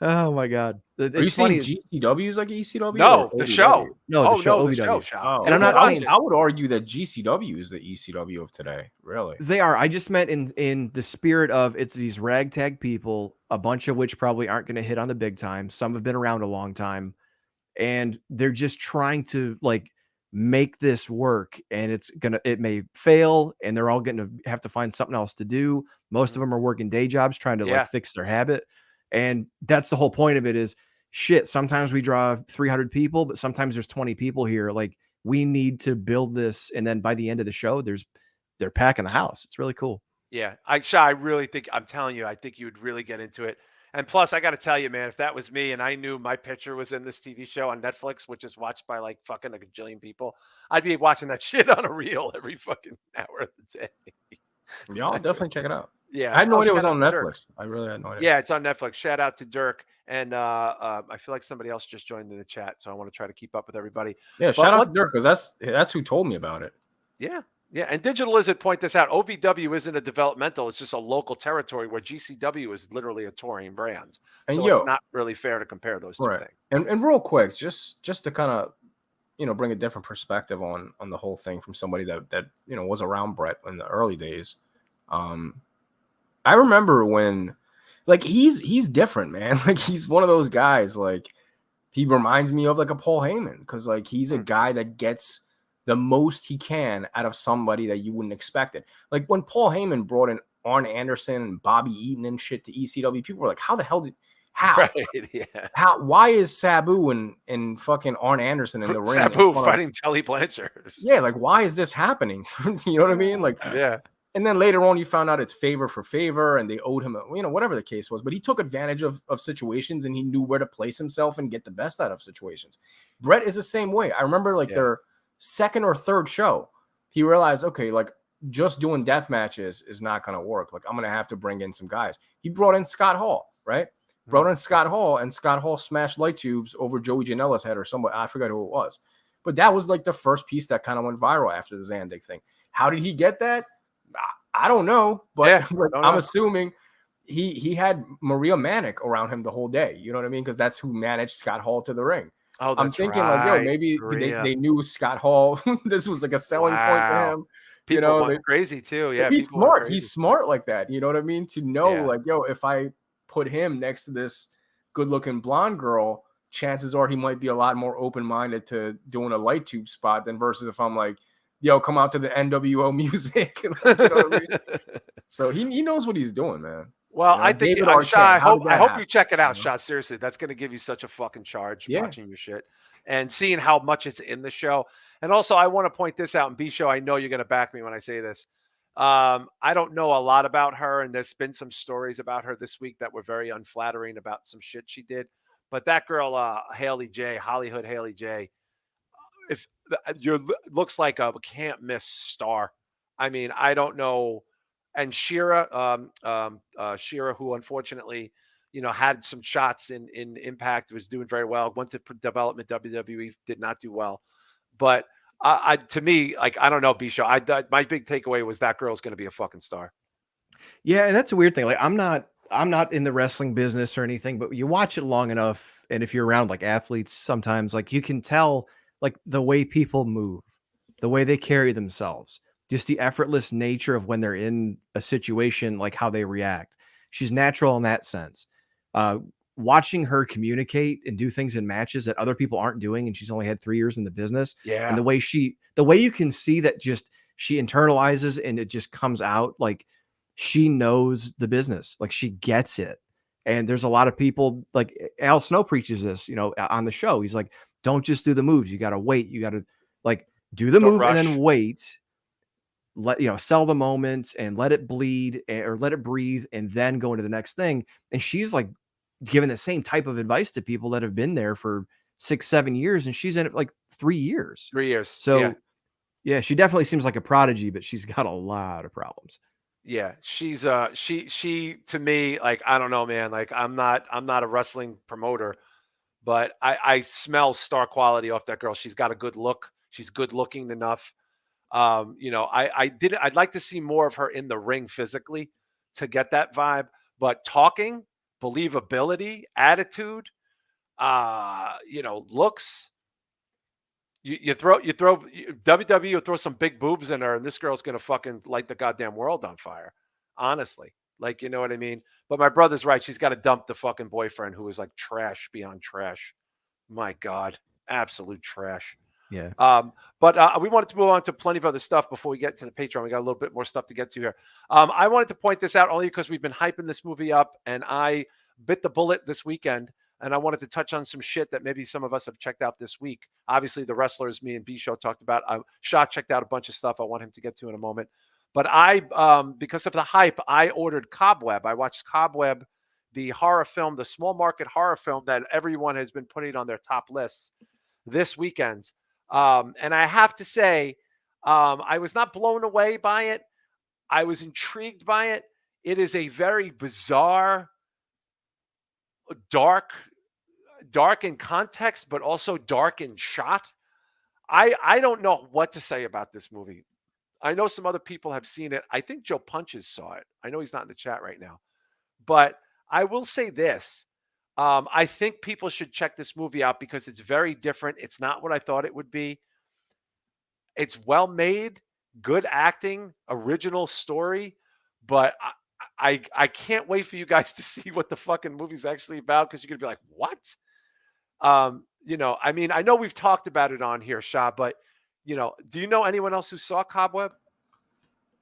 Oh my God. Are you saying GCW is like ECW? No, the show. No, the show. OVW. Oh, and I'm not saying I would argue that GCW is the ECW of today. Really? They are. I just meant in the spirit of it's these ragtag people, a bunch of which probably aren't going to hit on the big time. Some have been around a long time, and they're just trying to like make this work, and it may fail, and they're all going to have to find something else to do. Most of them are working day jobs trying to like fix their habit, and that's the whole point of it is shit. Sometimes we draw 300 people, but sometimes there's 20 people here. Like we need to build this, and then by the end of the show they're packing the house. It's really cool. Yeah, I really think, I'm telling you, I think you would really get into it. And plus, I got to tell you, man, if that was me and I knew my picture was in this TV show on Netflix, which is watched by like fucking a gajillion people, I'd be watching that shit on a reel every fucking hour of the day. Yeah, I'll definitely check it out. Yeah, I had no idea it was on Netflix. I really had no idea. Yeah, it's on Netflix. Shout out to Dirk. And I feel like somebody else just joined in the chat, so I want to try to keep up with everybody. Yeah, shout out to Dirk because that's who told me about it. Yeah. Yeah, and Digital Lizard point this out. OVW isn't a developmental; it's just a local territory where GCW is literally a touring brand. So it's not really fair to compare those two things. And real quick, just to kind of bring a different perspective on the whole thing from somebody that was around Brett in the early days. I remember when, like, he's different, man. Like, he's one of those guys, like, he reminds me of like a Paul Heyman, because like he's a guy that gets the most he can out of somebody that you wouldn't expect it. Like when Paul Heyman brought in Arn Anderson and Bobby Eaton and shit to ECW, people were like, how the hell how? Right, yeah. Why is Sabu and fucking Arn Anderson in the ring? Sabu fighting Tully Blanchard. Yeah, like, why is this happening? You know what I mean? Like, yeah. And then later on, you found out it's favor for favor, and they owed him, whatever the case was. But he took advantage of situations, and he knew where to place himself and get the best out of situations. Brett is the same way. I remember their second or third show, he realized, okay, like just doing death matches is not going to work. Like I'm going to have to bring in some guys. He brought in Scott Hall, right? Brought in Scott Hall, and Scott Hall smashed light tubes over Joey Janela's head or somebody. I forgot who it was. But that was like the first piece that kind of went viral after the Zandig thing. How did he get that? I don't know, but I'm assuming he had Maria Manic around him the whole day. You know what I mean? Because that's who managed Scott Hall to the ring. Oh, I'm thinking like, yo, maybe they knew Scott Hall. This was like a selling point for him. People went crazy too. Yeah, he's smart. He's smart like that. You know what I mean? To know like, yo, if I put him next to this good-looking blonde girl, chances are he might be a lot more open-minded to doing a light tube spot than versus if I'm like, yo, come out to the NWO music. You know what I mean? So he knows what he's doing, man. Well, I think Shah, I hope you check it out, Shah. Seriously, that's going to give you such a fucking charge watching your shit and seeing how much it's in the show. And also, I want to point this out. And B-Show, I know you're going to back me when I say this. I don't know a lot about her, and there's been some stories about her this week that were very unflattering about some shit she did. But that girl, Hollywood Haley J, if you looks like a can't miss star. I mean, I don't know. And Shira, Shira, who unfortunately, had some shots in Impact, was doing very well. Went to development WWE, did not do well. But to me, like, I don't know, B-Show. My big takeaway was that girl's going to be a fucking star. Yeah, and that's a weird thing. Like, I'm not in the wrestling business or anything, but you watch it long enough, and if you're around like athletes, sometimes like you can tell like the way people move, the way they carry themselves, just the effortless nature of when they're in a situation, like how they react. She's natural in that sense. Watching her communicate and do things in matches that other people aren't doing, and she's only had 3 years in the business. Yeah. And the way you can see that just she internalizes and it just comes out like she knows the business, like she gets it. And there's a lot of people, like Al Snow preaches this, on the show. He's like, don't just do the moves. You got to wait. You got to like do the move and then wait. Sell the moment and let it bleed or let it breathe and then go into the next thing. And she's like giving the same type of advice to people that have been there for 6-7 years. And she's in it like 3 years. 3 years. So yeah, she definitely seems like a prodigy, but she's got a lot of problems. Yeah, she's she to me, like, I don't know, man. Like, I'm not a wrestling promoter, but I smell star quality off that girl. She's got a good look. She's good looking enough. I'd like to see more of her in the ring physically to get that vibe, but talking, believability, attitude, looks. You throw WWE will throw some big boobs in her, and this girl's gonna fucking light the goddamn world on fire. Honestly, like, you know what I mean. But my brother's right. She's got to dump the fucking boyfriend who is like trash beyond trash. My God, absolute trash. Yeah. But we wanted to move on to plenty of other stuff before we get to the Patreon. We got a little bit more stuff to get to here. I wanted to point this out only because we've been hyping this movie up, and I bit the bullet this weekend. And I wanted to touch on some shit that maybe some of us have checked out this week. Obviously, the wrestlers, me and B-Show talked about. Shah checked out a bunch of stuff I want him to get to in a moment. But because of the hype, I ordered Cobweb. I watched Cobweb, the horror film, the small market horror film that everyone has been putting on their top lists this weekend. And I have to say, I was not blown away by it. I was intrigued by it. It is a very bizarre, dark in context, but also dark in shot. I don't know what to say about this movie. I know some other people have seen it. I think Joe Punches saw it. I know he's not in the chat right now, but I will say this. I think people should check this movie out because it's very different. It's not what I thought it would be. It's well made, good acting, original story, but I can't wait for you guys to see what the fucking movie's actually about because you're gonna be like, what? I mean, I know we've talked about it on here, Shah, but do you know anyone else who saw Cobweb?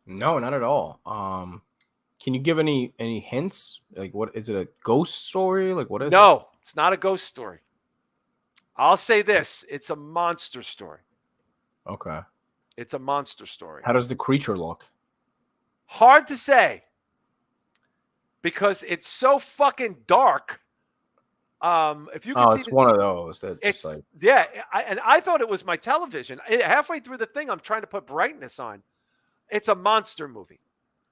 No, not at all. Can you give any hints? Like, what is it? A ghost story? Like, what is it? No, it's not a ghost story. I'll say this: it's a monster story. Okay. It's a monster story. How does the creature look? Hard to say because it's so fucking dark. If you can see it's one of those that it's like I thought it was my television. Halfway through the thing, I'm trying to put brightness on. It's a monster movie.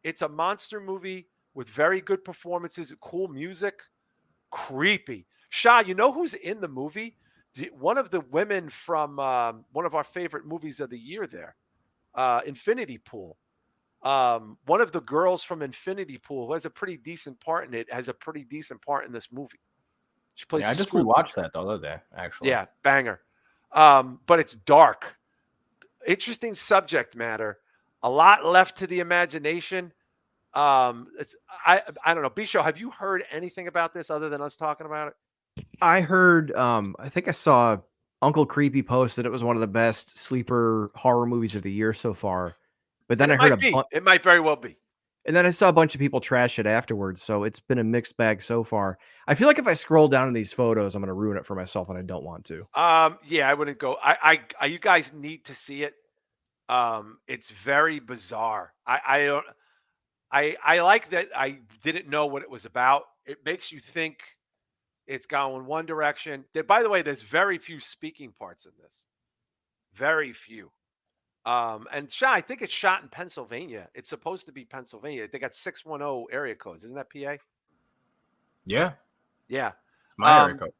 It's a monster movie with very good performances, cool music, creepy. Shah, you know who's in the movie? One of the women from one of our favorite movies of the year there, Infinity Pool. One of the girls from Infinity Pool who has a pretty decent part in it has a pretty decent part in this movie. She plays. Yeah, I just rewatched that the other day, actually. Yeah, banger. But it's dark. Interesting subject matter. A lot left to the imagination. I don't know. Bisho, have you heard anything about this other than us talking about it? I heard. I think I saw Uncle Creepy post that it was one of the best sleeper horror movies of the year so far. But then I heard it might very well be. And then I saw a bunch of people trash it afterwards. So it's been a mixed bag so far. I feel like if I scroll down in these photos, I'm going to ruin it for myself, and I don't want to. Yeah, I wouldn't go. You guys need to see it. It's very bizarre. I don't. I like that. I didn't know what it was about. It makes you think it's going one direction. By the way, there's very few speaking parts in this. Very few. And Shah, I think it's shot in Pennsylvania. It's supposed to be Pennsylvania. They got 610 area codes. Isn't that PA? Yeah. Yeah. It's my area code.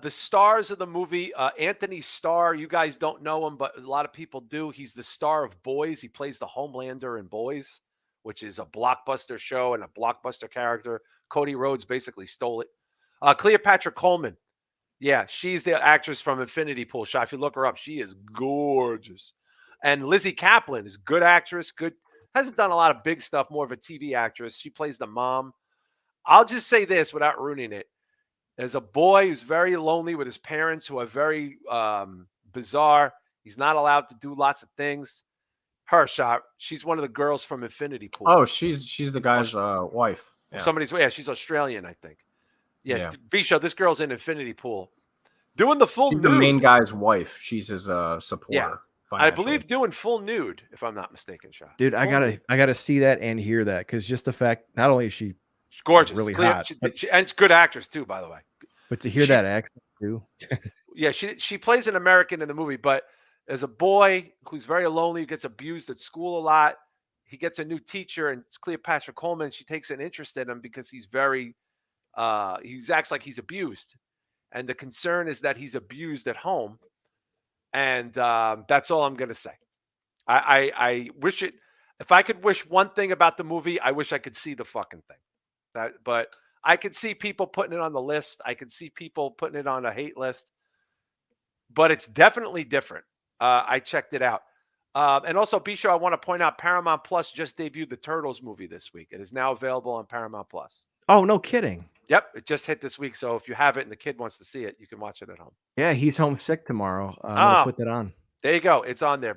The stars of the movie, Anthony Starr, you guys don't know him, but a lot of people do. He's the star of Boys. He plays the Homelander in Boys, which is a blockbuster show and a blockbuster character. Cody Rhodes basically stole it. Cleopatra Coleman. Yeah, she's the actress from Infinity Pool. Shah, if you look her up, she is gorgeous. And Lizzie Kaplan is good actress. Good, hasn't done a lot of big stuff, more of a TV actress. She plays the mom. I'll just say this without ruining it. There's a boy who's very lonely with his parents who are very bizarre. He's not allowed to do lots of things. Her, Shah, she's one of the girls from Infinity Pool. Oh, she's the guy's wife. Yeah. She's Australian, I think. Yeah. Bisho, this girl's in Infinity Pool. Doing the full nude. The main guy's wife. She's his supporter. Yeah. I believe doing full nude, if I'm not mistaken, Shah. Dude, I gotta see that and hear that because just the fact not only is she's gorgeous, really hot, and it's good actress too, by the way. But to hear that accent too. Yeah, she plays an American in the movie, but there's a boy who's very lonely, who gets abused at school a lot. He gets a new teacher, and it's Cleopatra Coleman. She takes an interest in him because he's very he acts like he's abused. And the concern is that he's abused at home. And that's all I'm going to say. I wish it, if I could wish one thing about the movie, I wish I could see the fucking thing. But I could see people putting it on the list. I could see people putting it on a hate list. But it's definitely different. I checked it out. And also, Bisho, I want to point out Paramount Plus just debuted the Turtles movie this week. It is now available on Paramount Plus. Oh, no kidding. Yep, it just hit this week. So if you have it and the kid wants to see it, you can watch it at home. Yeah, he's homesick tomorrow. I'm gonna put that on. There you go. It's on there.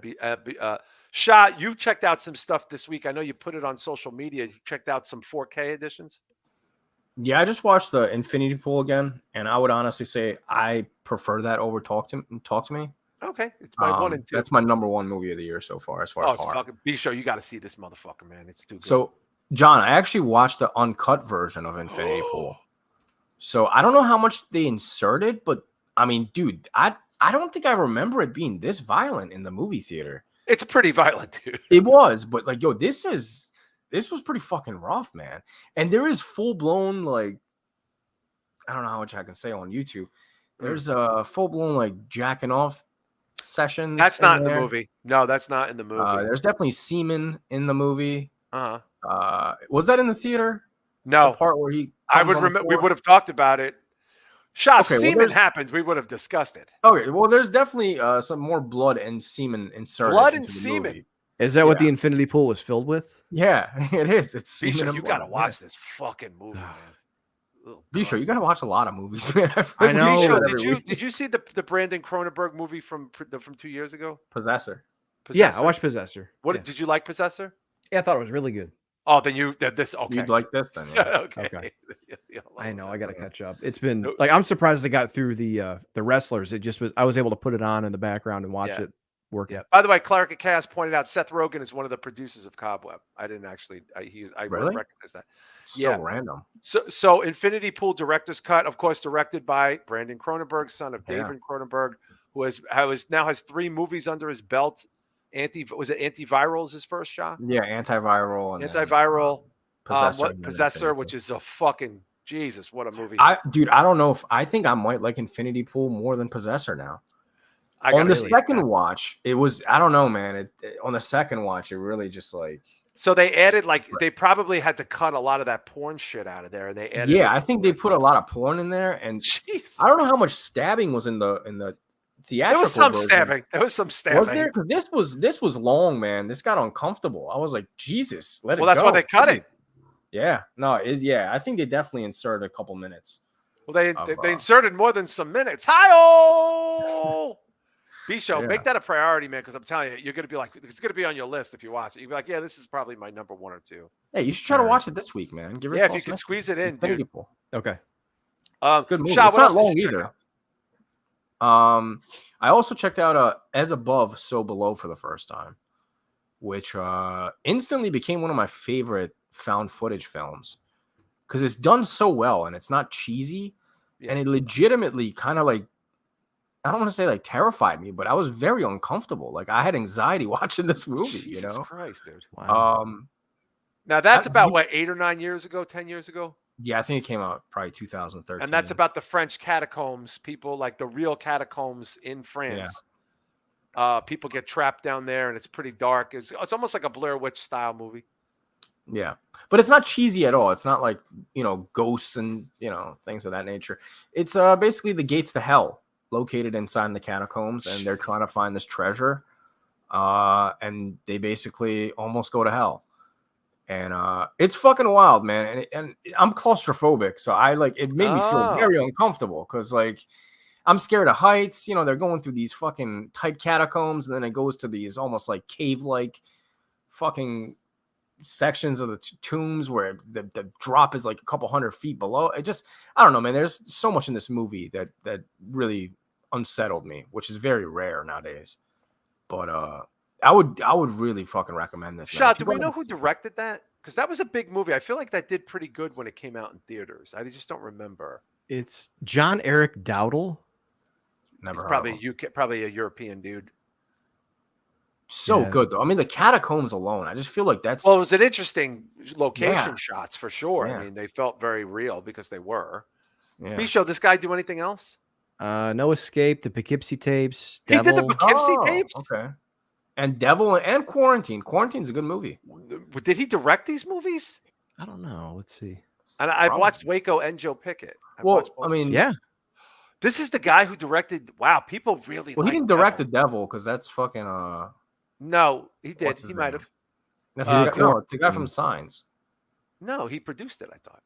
Shah, you checked out some stuff this week. I know you put it on social media. You checked out some 4K editions. Yeah, I just watched the Infinity Pool again, and I would honestly say I prefer that over Talk to Me. Okay, it's my 1 and 2. That's my number one movie of the year so far. As it's fucking B-Show. You got to see this motherfucker, man. It's too good. So, John, I actually watched the uncut version of Infinity Pool. So I don't know how much they inserted, but I mean, dude, I don't think I remember it being this violent in the movie theater. It's pretty violent, dude. It was, but like, yo, this was pretty fucking rough, man. And there is full blown, like, I don't know how much I can say on YouTube. There's a full blown like jacking off sessions. That's not in the movie. No, that's not in the movie. There's definitely semen in the movie. Was that in the theater? No. The part where he I would remember. We would have talked about it. Shah, if Okay, well, semen there's- happened, we would have discussed it. Okay, well, there's definitely some more blood and semen inserted Blood and into the semen. movie. Is that what Yeah. the infinity pool was filled with? Yeah, it is. It's semen Bisha, and you blood. gotta watch this fucking movie, man. Oh, Bisha, God. you gotta watch a lot of movies, man. I know. We do it Bisha, every week. did you see the Brandon Cronenberg movie from 2 years ago? Possessor? Yeah, I Possessor? watched Possessor. What Yeah. did you like, Possessor? Yeah, I thought it was really good. Oh, then this okay. You'd like this then? Yeah. okay. Okay. Yeah, I know. I got to Okay. catch up. It's been No- like I'm surprised I got through the Wrestlers. It just was. I was able to put it on in the background and watch Yeah. it working. Yeah. By the way, Clark at Chaos pointed out Seth Rogen is one of the producers of Cobweb. I didn't actually. I Really? recognize that. It's Yeah. so random. So Infinity Pool director's cut, of course, directed by Brandon Cronenberg, son of Yeah. David Cronenberg, who now has 3 movies under his belt. Antiviral is his first shot. Yeah, antiviral and Antiviral. Possessor. and then Possessor, Infinity which Pool. is a fucking Jesus, what a movie. I don't know if I think I might like Infinity Pool more than Possessor now. I On the gotta see second that. watch, it was I don't know, man. On the second watch, it really just like So they added they probably had to cut a lot of that porn shit out of there, and they added. yeah, I think they put a lot of porn in there, and Jesus. I don't know how much stabbing was in the theatrical. There was some version. stabbing. There was some stabbing. Was there? Because this was long, man. This got uncomfortable. I was like, Jesus, let it go. Well, that's why they cut it. Yeah, no, I think they definitely inserted a couple minutes. Well, they Of, inserted more than some minutes. Hi-oh! B-Show, Yeah. make that a priority, man, because I'm telling you, you're going to be like, it's going to be on your list if you watch it. You'll be like, yeah, this is probably my number 1 or 2. Hey, you should try to watch it this week, man. Give Yeah, if yourself you some can squeeze it in, Infinity dude. Pool. Okay. Good movie. Shah, It's what not else did long you check either. out? I also checked out As Above, So Below for the first time, which instantly became one of my favorite found footage films because it's done so well and it's not cheesy, Yeah. and it legitimately kind of like, I don't want to say like terrified me, but I was very uncomfortable. Like I had anxiety watching this movie, Jesus you know? Christ, dude. Wow. Now, that's I- about, what, 8 or 9 years ago, 10 years ago? Yeah, I think it came out probably 2013. And that's about the French catacombs, people like the real catacombs in France. People get trapped down there, and it's pretty dark. It's almost like a Blair Witch style movie. Yeah, but it's not cheesy at all. It's not like, ghosts and, things of that nature. It's basically the gates to hell located inside the catacombs, and they're trying to find this treasure. And they basically almost go to hell. And it's fucking wild, man. And I'm claustrophobic, so it made me feel very uncomfortable because I'm scared of heights. They're going through these fucking tight catacombs, and then it goes to these almost like cave-like fucking sections of the tombs where the drop is like a couple hundred feet below. I don't know, man. There's so much in this movie that really unsettled me, which is very rare nowadays. But I would really fucking recommend this. Shah, do we know who directed that? Because that was a big movie. I feel like that did pretty good when it came out in theaters. I just don't remember. It's John Eric Dowdle. Never He's heard probably of him. probably a European dude. So Yeah. good though. I mean, the catacombs alone. I just feel like that's Well, it was an interesting location Yeah. shots for sure. Yeah. I mean, they felt very real because they were. yeah. B-Show, this guy do anything else? No Escape, the Poughkeepsie tapes. He did the Devil. Poughkeepsie tapes? Okay. And Devil and Quarantine. Quarantine's a good movie. Did he direct these movies? I don't know. Let's see. And I've Probably. watched Waco and Joe Pickett. I've Well, watched both. I mean, Yeah. This is the guy who directed. Wow, people really. well, he like didn't direct Devil. the Devil because that's fucking No, he did. What's his He might name? have. that's Uh, no, it's the guy from Signs. No, he produced it. I thought.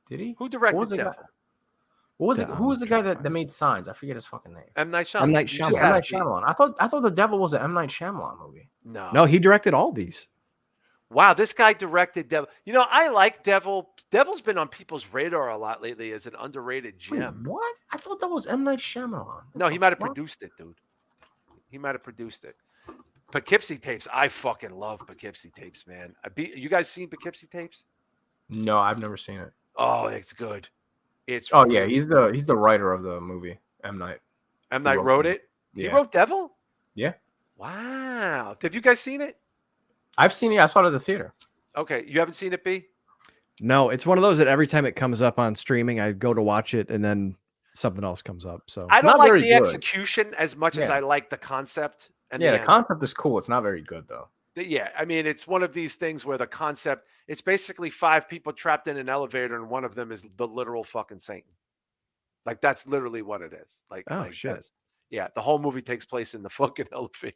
Did he? Who directed was the guy? Devil? What was it? Yeah, Who was the I'm guy trying to that find made Signs? I forget his fucking name. M. Night Shyamalan. M. Night You just Shyamalan. Yeah, had M. it, Night Pete. Shyamalan. I thought the Devil was an M. Night Shyamalan movie. No, he directed all these. Wow, this guy directed Devil. I like Devil. Devil's been on people's radar a lot lately as an underrated Wait, gem. what? I thought that was M. Night Shyamalan. No, he might have What? produced it, dude. He might have produced it. Poughkeepsie tapes. I fucking love Poughkeepsie tapes, man. You guys seen Poughkeepsie tapes? No, I've never seen it. Oh, it's good. It's Oh yeah, really he's the writer of the movie M. Night. M. Night wrote wrote it. it. He Yeah. wrote Devil. Yeah. Wow. Have you guys seen it? I've seen it. I saw it at the theater. Okay, you haven't seen it, B? No, it's one of those that every time it comes up on streaming, I go to watch it and then something else comes up. So I don't not like very the good. execution as much as Yeah. I like the concept. And Yeah, the the end. concept is cool. It's not very good though. Yeah, I mean, it's one of these things where the concept, it's basically 5 people trapped in an elevator and one of them is the literal fucking Satan. Like that's literally what it is. Like, Oh, like shit. that's yeah. The whole movie takes place in the fucking elevator.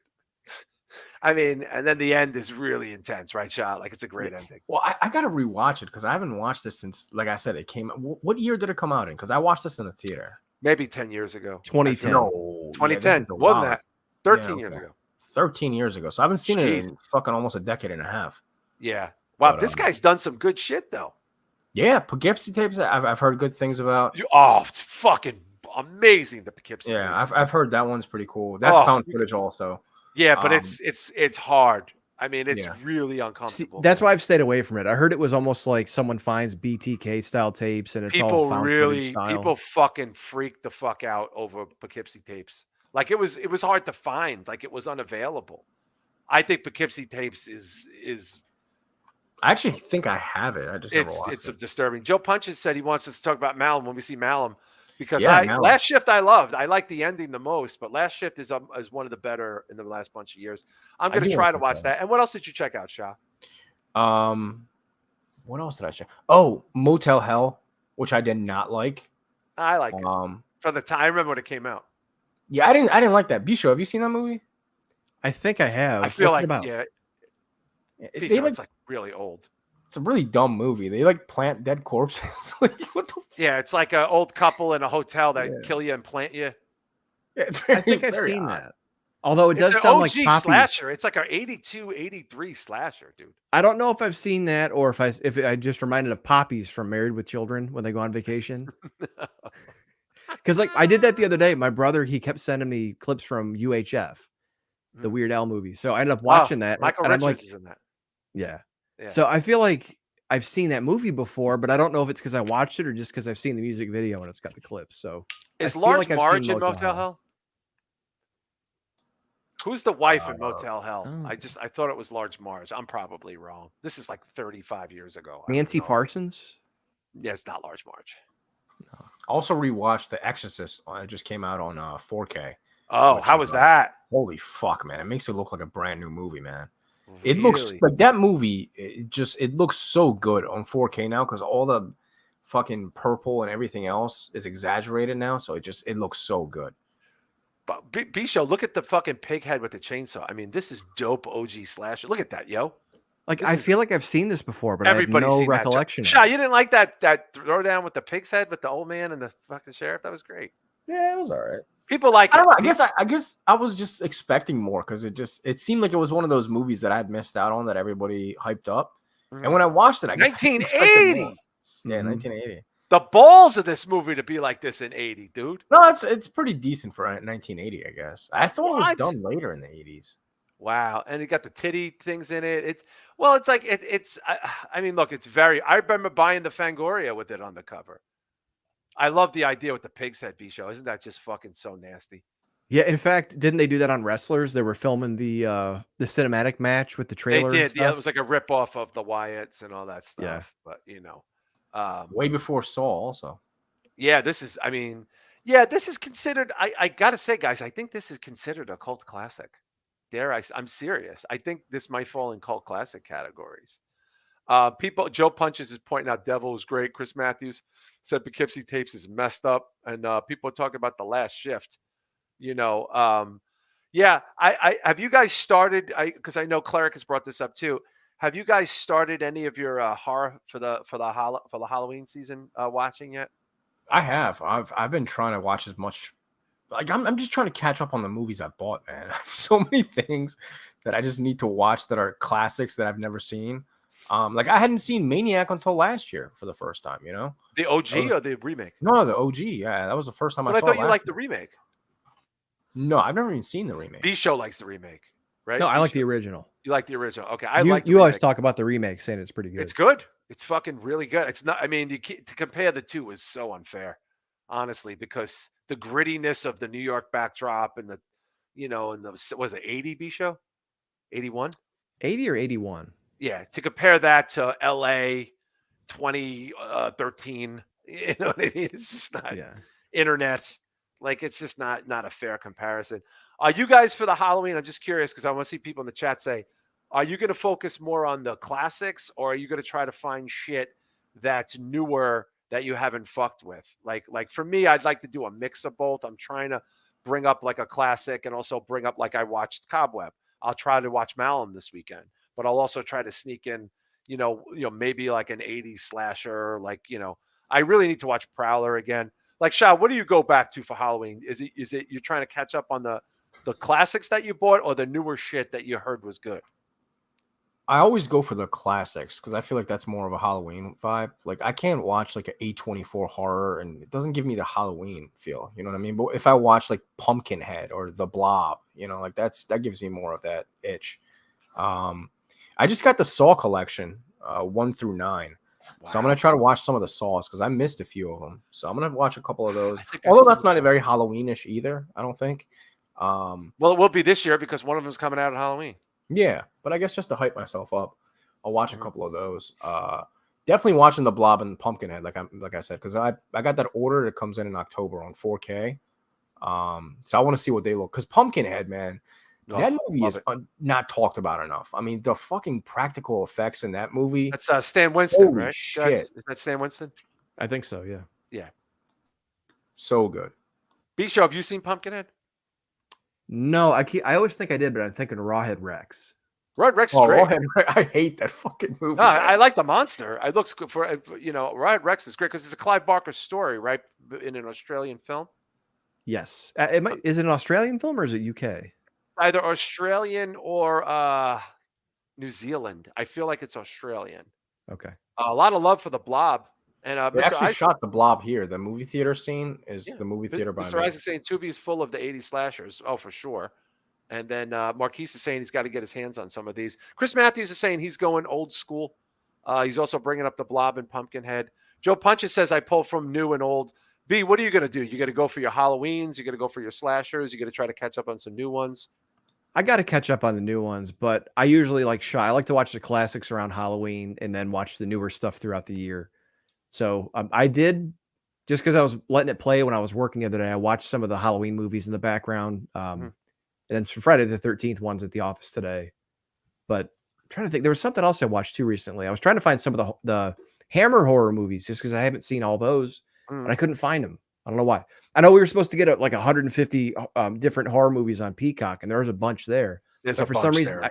I mean, and then the end is really intense, right, Shah? Like it's a great ending. Well, I got to rewatch it because I haven't watched this since, like I said, it came. What year did it come out in? Because I watched this in the theater. Maybe 10 years ago. 2010. No, 2010. Yeah, More than that. 13 Yeah, years okay. ago. 13 years ago. So I haven't seen it in Jesus. fucking almost a decade and a half. Yeah. Wow, But, this guy's done some good shit though. Yeah, Poughkeepsie tapes. I've heard good things about. It's fucking amazing. The Poughkeepsie. Yeah, tapes. I've heard that one's pretty cool. That's found footage also. Yeah, but it's hard. I mean, it's Yeah. really See, uncomfortable. that's why I've stayed away from it. I heard it was almost like someone finds BTK style tapes and it's all found footage style. People fucking freaked the fuck out over Poughkeepsie tapes. Like it was hard to find. Like it was unavailable. I think Poughkeepsie tapes is. I actually think I have it. I just never watched it's it. disturbing. Joe Punches said he wants us to talk about Malum when we see Malum. Because Malum. Last Shift I loved. I like the ending the most, but Last Shift is one of the better in the last bunch of years. I'm going to try to watch that. And what else did you check out, Shah? What else did I check? Oh, Motel Hell, which I did not like. I like it. For the time, I remember when it came out. Yeah, I didn't like that. Bisho, have you seen that movie? I think I have. I feel What's like it about? yeah, it's like really old. It's a really dumb movie. They like plant dead corpses. Like what the? Yeah, it's like an old couple in a hotel that kill you and plant you. Yeah, I think I've seen that. Although it does sound like Poppy's slasher. It's like our 82, 83 slasher, dude. I don't know if I've seen that or if I just reminded of Poppy's from Married with Children when they go on vacation. Because like I did that the other day. My brother, he kept sending me clips from UHF, the Weird Al movie. So I ended up watching that. Michael and Richards I'm like, is in that. Yeah. Yeah. So I feel like I've seen that movie before, but I don't know if it's because I watched it or just because I've seen the music video and it's got the clips. So is Large Marge in Motel Hell? Who's the wife in Motel Hell? I thought it was Large Marge. I'm probably wrong. This is like 35 years ago. Nancy Parsons? Yeah, it's not Large Marge. No. Also rewatched The Exorcist. It just came out on 4K. Oh, how was that? Holy fuck, man. It makes it look like a brand new movie, man. Really? It looks like that movie. It looks so good on 4K now because all the fucking purple and everything else is exaggerated now. So it looks so good. But B-Show, look at the fucking pig head with the chainsaw. I mean, this is dope OG slasher. Look at that, yo. Like I feel like I've seen this before, but I have no recollection. Shah, you didn't like that throwdown with the pig's head with the old man and the fucking sheriff? That was great. Yeah, it was all right. People like I don't know. I guess I was just expecting more because it seemed like it was one of those movies that I had missed out on that everybody hyped up. And when I watched it, I guess 1980. Yeah, 1980. The balls of this movie to be like this in 80, dude. No, it's pretty decent for 1980, I guess. I thought it was done later in the 80s. Wow, and it got the titty things in it. I mean, look, it's very. I remember buying the Fangoria with it on the cover. I love the idea with the pig's head B-Show. Isn't that just fucking so nasty? Yeah, in fact, didn't they do that on Wrestlers? They were filming the cinematic match with the trailer. They did. Yeah, it was like a ripoff of the Wyatts and all that stuff. Yeah, but way before Saul, also. Yeah, this is. I mean, yeah, this is considered. I gotta say, guys, I think this is considered a cult classic. I'm serious. I think this might fall in cult classic categories. Joe Punches is pointing out Devil was great. Chris Matthews said Poughkeepsie Tapes is messed up, and people are talking about The Last Shift. Yeah. I have you guys started? Because I know Cleric has brought this up too. Have you guys started any of your horror for the Halloween season watching yet? I have. I've been trying to watch as much. Like I'm just trying to catch up on the movies I bought, man. I have so many things that I just need to watch that are classics that I've never seen. Like I hadn't seen Maniac until last year for the first time, The OG or the remake? No, the OG. Yeah, that was the first time I saw it. I thought you liked the remake. No, I've never even seen the remake. B-Show likes the remake, right? No, I like the original. You like the original. Okay. You always talk about the remake saying it's pretty good. It's good. It's fucking really good. It's not, I mean, to compare the two is so unfair, honestly, because the grittiness of the New York backdrop and was it 80 B-Show? 81? 80 or 81? Yeah. To compare that to LA 2013, you know what I mean? It's just not internet. Like, it's just not a fair comparison. Are you guys for the Halloween? I'm just curious because I want to see people in the chat say, are you going to focus more on the classics or are you going to try to find shit that's newer that you haven't fucked with? Like for me, I'd like to do a mix of both. I'm trying to bring up like a classic and also bring up like I watched Cobweb. I'll try to watch Malum this weekend, but I'll also try to sneak in, maybe like an 80s slasher. Like, I really need to watch Prowler again. Like, Shah, what do you go back to for Halloween? Is it you're trying to catch up on the classics that you bought or the newer shit that you heard was good? I always go for the classics because I feel like that's more of a Halloween vibe. Like I can't watch like an A24 horror and it doesn't give me the Halloween feel. You know what I mean? But if I watch like Pumpkinhead or The Blob, like that gives me more of that itch. I just got the Saw collection, 1 through 9. Wow. So I'm gonna try to watch some of the Saws because I missed a few of them. So I'm gonna watch a couple of those. Although that's not very Halloweenish either, I don't think. Well, it will be this year because one of them is coming out at Halloween. Yeah, but I guess just to hype myself up, I'll watch a couple of those. Definitely watching The Blob and Pumpkinhead, like I said, because I got that order that comes in October on 4K. So I want to see what they look. Because Pumpkinhead, man, that movie is not talked about enough. I mean, the fucking practical effects in that movie. That's Stan Winston, holy right? Shit. Is that Stan Winston? I think so. Yeah. Yeah. So good. B-Show, have you seen Pumpkinhead? No, I always think I did, but I'm thinking Rawhead Rex. Rawhead Rex is great. I hate that fucking movie. No, I like the monster. It looks good for Rawhead Rex is great because it's a Clive Barker story, right? In an Australian film. Yes. Is it an Australian film or is it UK? Either Australian or New Zealand. I feel like it's Australian. Okay. A lot of love for the Blob. And they actually shot the Blob here. The movie theater scene is the movie theater by Mr. Isaac saying Tubi is full of the 80s slashers. Oh, for sure. And then Marquise is saying he's got to get his hands on some of these. Chris Matthews is saying he's going old school. He's also bringing up the Blob and Pumpkinhead. Joe Punches says I pull from new and old. B, what are you going to do? You got to go for your Halloweens. You got to go for your slashers. You got to try to catch up on some new ones. I got to catch up on the new ones, but I usually I like to watch the classics around Halloween and then watch the newer stuff throughout the year. So I did, just because I was letting it play when I was working the other day, I watched some of the Halloween movies in the background. And then Friday the 13th ones at the office today. But I'm trying to think, there was something else I watched too recently. I was trying to find some of the Hammer horror movies just because I haven't seen all those, but I couldn't find them. I don't know why. I know we were supposed to get like 150 different horror movies on Peacock, and there was a bunch there. But for some reason,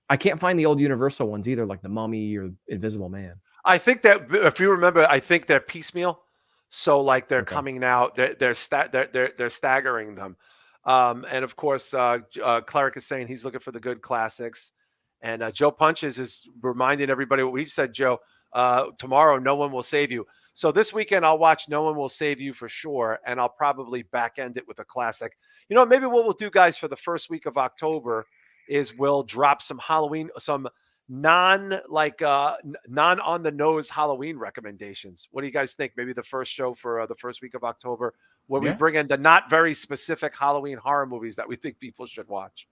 I can't find the old Universal ones either, like The Mummy or Invisible Man. I think that if you remember, I think they're piecemeal. So like they're coming out, they're staggering them. And of course, Cleric is saying he's looking for the good classics. And Joe Punches is reminding everybody what we said, Joe. Tomorrow, No One Will Save You. So this weekend, I'll watch No One Will Save You for sure. And I'll probably back end it with a classic. Maybe what we'll do, guys, for the first week of October is we'll drop some Halloween, some non on the nose Halloween recommendations. What do you guys think? Maybe the first show for the first week of October, where we bring in the not very specific Halloween horror movies that we think people should watch.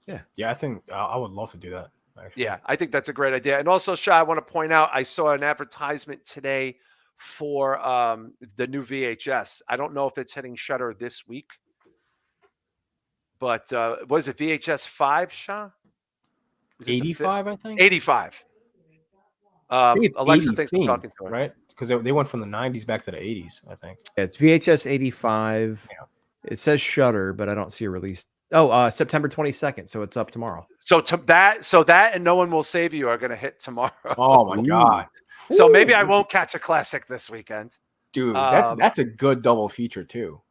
Yeah, I think I would love to do that. Actually. Yeah, I think that's a great idea. And also, Shah, I want to point out, I saw an advertisement today for the new VHS. I don't know if it's hitting Shudder this week, but what is it, VHS 5, Shah? 85, I think. 85. Alexa thinks I'm talking to her. Right? Because they went from the 90s back to the 80s, I think. It's VHS 85. Yeah. It says Shudder, but I don't see a release. Oh, September 22nd. So it's up tomorrow. So that and No One Will Save You are going to hit tomorrow. Oh my God. So maybe I won't catch a classic this weekend. Dude, that's a good double feature too.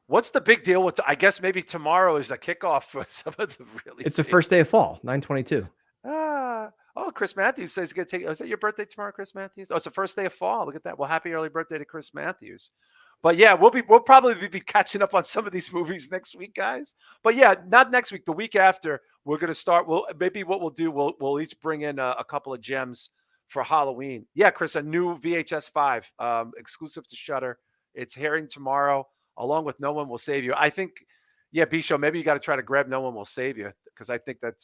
What's the big deal with? I guess maybe tomorrow is a kickoff for some of the really. It's the first day of fall, 9/22. Chris Matthews says he's gonna take. Is that your birthday tomorrow, Chris Matthews? Oh, it's the first day of fall. Look at that. Well, happy early birthday to Chris Matthews. But yeah, we'll probably be catching up on some of these movies next week, guys. But yeah, not next week. The week after, we're gonna start. Maybe what we'll do, we'll each bring in a couple of gems for Halloween. Yeah, Chris, a new VHS 5, exclusive to Shudder. It's airing tomorrow, along with No One Will Save You. I think, yeah, B-Show, maybe you got to try to grab No One Will Save You, because I think that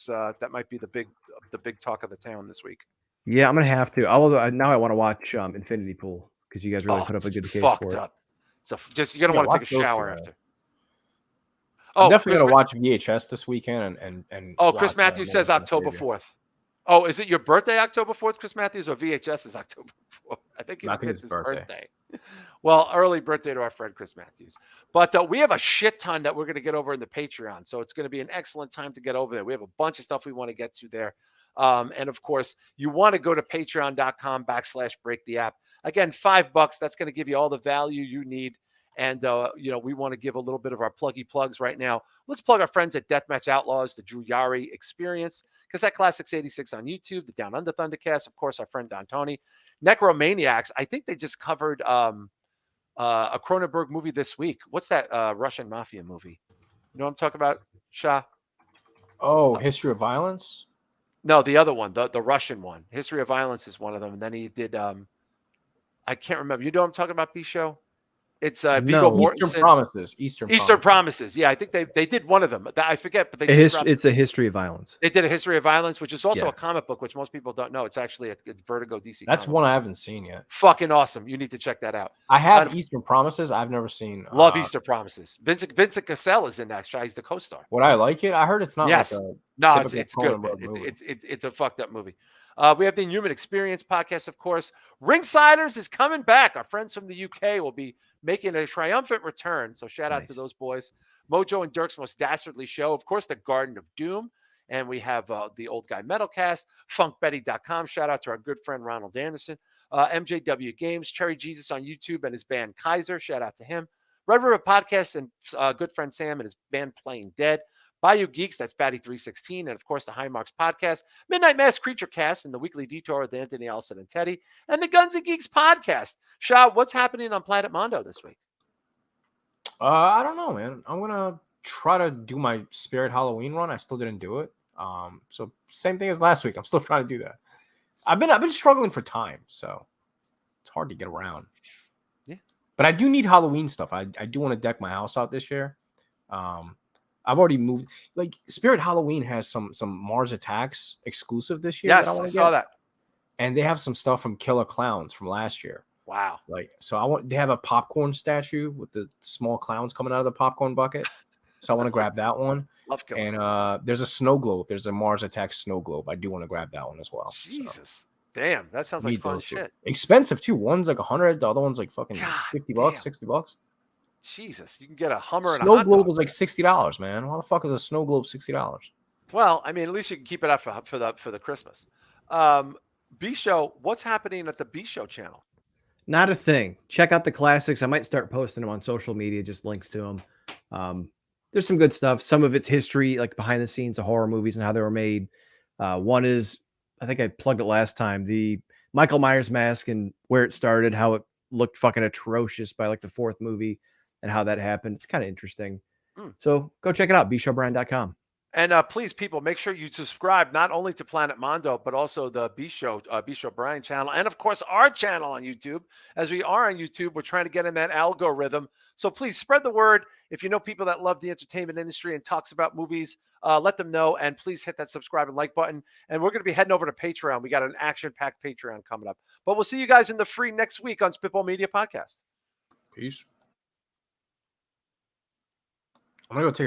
might be the big talk of the town this week. Yeah, I'm gonna have to. Although now I want to watch Infinity Pool because you guys really put up a good case for it. So just you're gonna want to take a shower after. I'm definitely gonna watch VHS this weekend and. Oh, Chris Matthews says October 4th. Oh, is it your birthday, October 4th, Chris Matthews, or VHS is October 4th? I think it's his birthday. Well, early birthday to our friend Chris Matthews. But we have a shit ton that we're going to get over in the Patreon. So it's going to be an excellent time to get over there. We have a bunch of stuff we want to get to there. And of course, you want to go to patreon.com/break the app. Again, $5. That's going to give you all the value you need. And, we want to give a little bit of our pluggy plugs right now. Let's plug our friends at Deathmatch Outlaws, the Drew Yari Experience, Cassette Classics 86 on YouTube, the Down Under Thundercast, of course, our friend Don Tony. Necromaniacs, I think they just covered a Cronenberg movie this week. What's that Russian mafia movie? You know what I'm talking about, Shah? Oh, History of Violence? No, the other one, the Russian one. History of Violence is one of them. And then he did, I can't remember. You know what I'm talking about, B-Show? It's Viggo Mortensen. Eastern Promises. Eastern Promises. Yeah, I think they did one of them. I forget, but it's a history of violence. They did a history of violence, which is also a comic book, which most people don't know. It's actually it's Vertigo DC. That's one I haven't seen yet. Fucking awesome. You need to check that out. I have Eastern Promises. I've never seen. Love Eastern Promises. Vincent Cassell is in that. He's the co-star. Would I like it? I heard it's not. Yes. Like it's good. It's a fucked up movie. We have the Human Experience podcast, of course. Ringsiders is coming back. Our friends from the UK will be making a triumphant return. So shout out to those boys. Mojo and Dirk's Most Dastardly Show. Of course, the Garden of Doom. And we have the Old Guy Metalcast, funkbetty.com. Shout out to our good friend Ronald Anderson. MJW Games, Cherry Jesus on YouTube and his band Kaiser. Shout out to him. Red River Podcast and good friend Sam and his band Playing Dead. Bayou Geeks, that's Batty316, and of course the High Marks Podcast, Midnight Mass Creature Cast, and the Weekly Detour with Anthony Allison and Teddy, and the Guns and Geeks Podcast. Shah, what's happening on Planet Mondo this week? I don't know, man. I'm gonna try to do my Spirit Halloween run. I still didn't do it. So same thing as last week. I'm still trying to do that. I've been struggling for time, so it's hard to get around. Yeah, but I do need Halloween stuff. I do want to deck my house out this year. I've already moved. Like Spirit Halloween has some Mars Attacks exclusive this year. Yes, I saw that. And they have some stuff from Killer Clowns from last year. Wow. Like, so they have a popcorn statue with the small clowns coming out of the popcorn bucket. So I want to grab that one. Love Killer. And there's a snow globe. There's a Mars Attacks snow globe. I do want to grab that one as well. Jesus. So. Damn, that sounds like fun shit. Expensive too. One's like 100. The other one's like fucking $50, $60. Jesus, you can get a Hummer and a snow globe was like $60, man. Why the fuck is a snow globe $60? Well, I mean, at least you can keep it up for the Christmas. B Show, what's happening at the B Show channel? Not a thing. Check out the classics. I might start posting them on social media, just links to them. There's some good stuff. Some of it's history, like behind the scenes of horror movies and how they were made. One is, I think I plugged it last time, the Michael Myers mask and where it started, how it looked fucking atrocious by like the fourth movie. And how that happened. It's kind of interesting. So go check it out, bshowbrand.com. And please, people, make sure you subscribe not only to Planet Mondo, but also the B Show Brian channel. And, of course, our channel on YouTube. As we are on YouTube, we're trying to get in that algorithm. So please spread the word. If you know people that love the entertainment industry and talks about movies, let them know. And please hit that subscribe and like button. And we're going to be heading over to Patreon. We got an action-packed Patreon coming up. But we'll see you guys in the free next week on Spitball Media Podcast. Peace. I'm going to go take a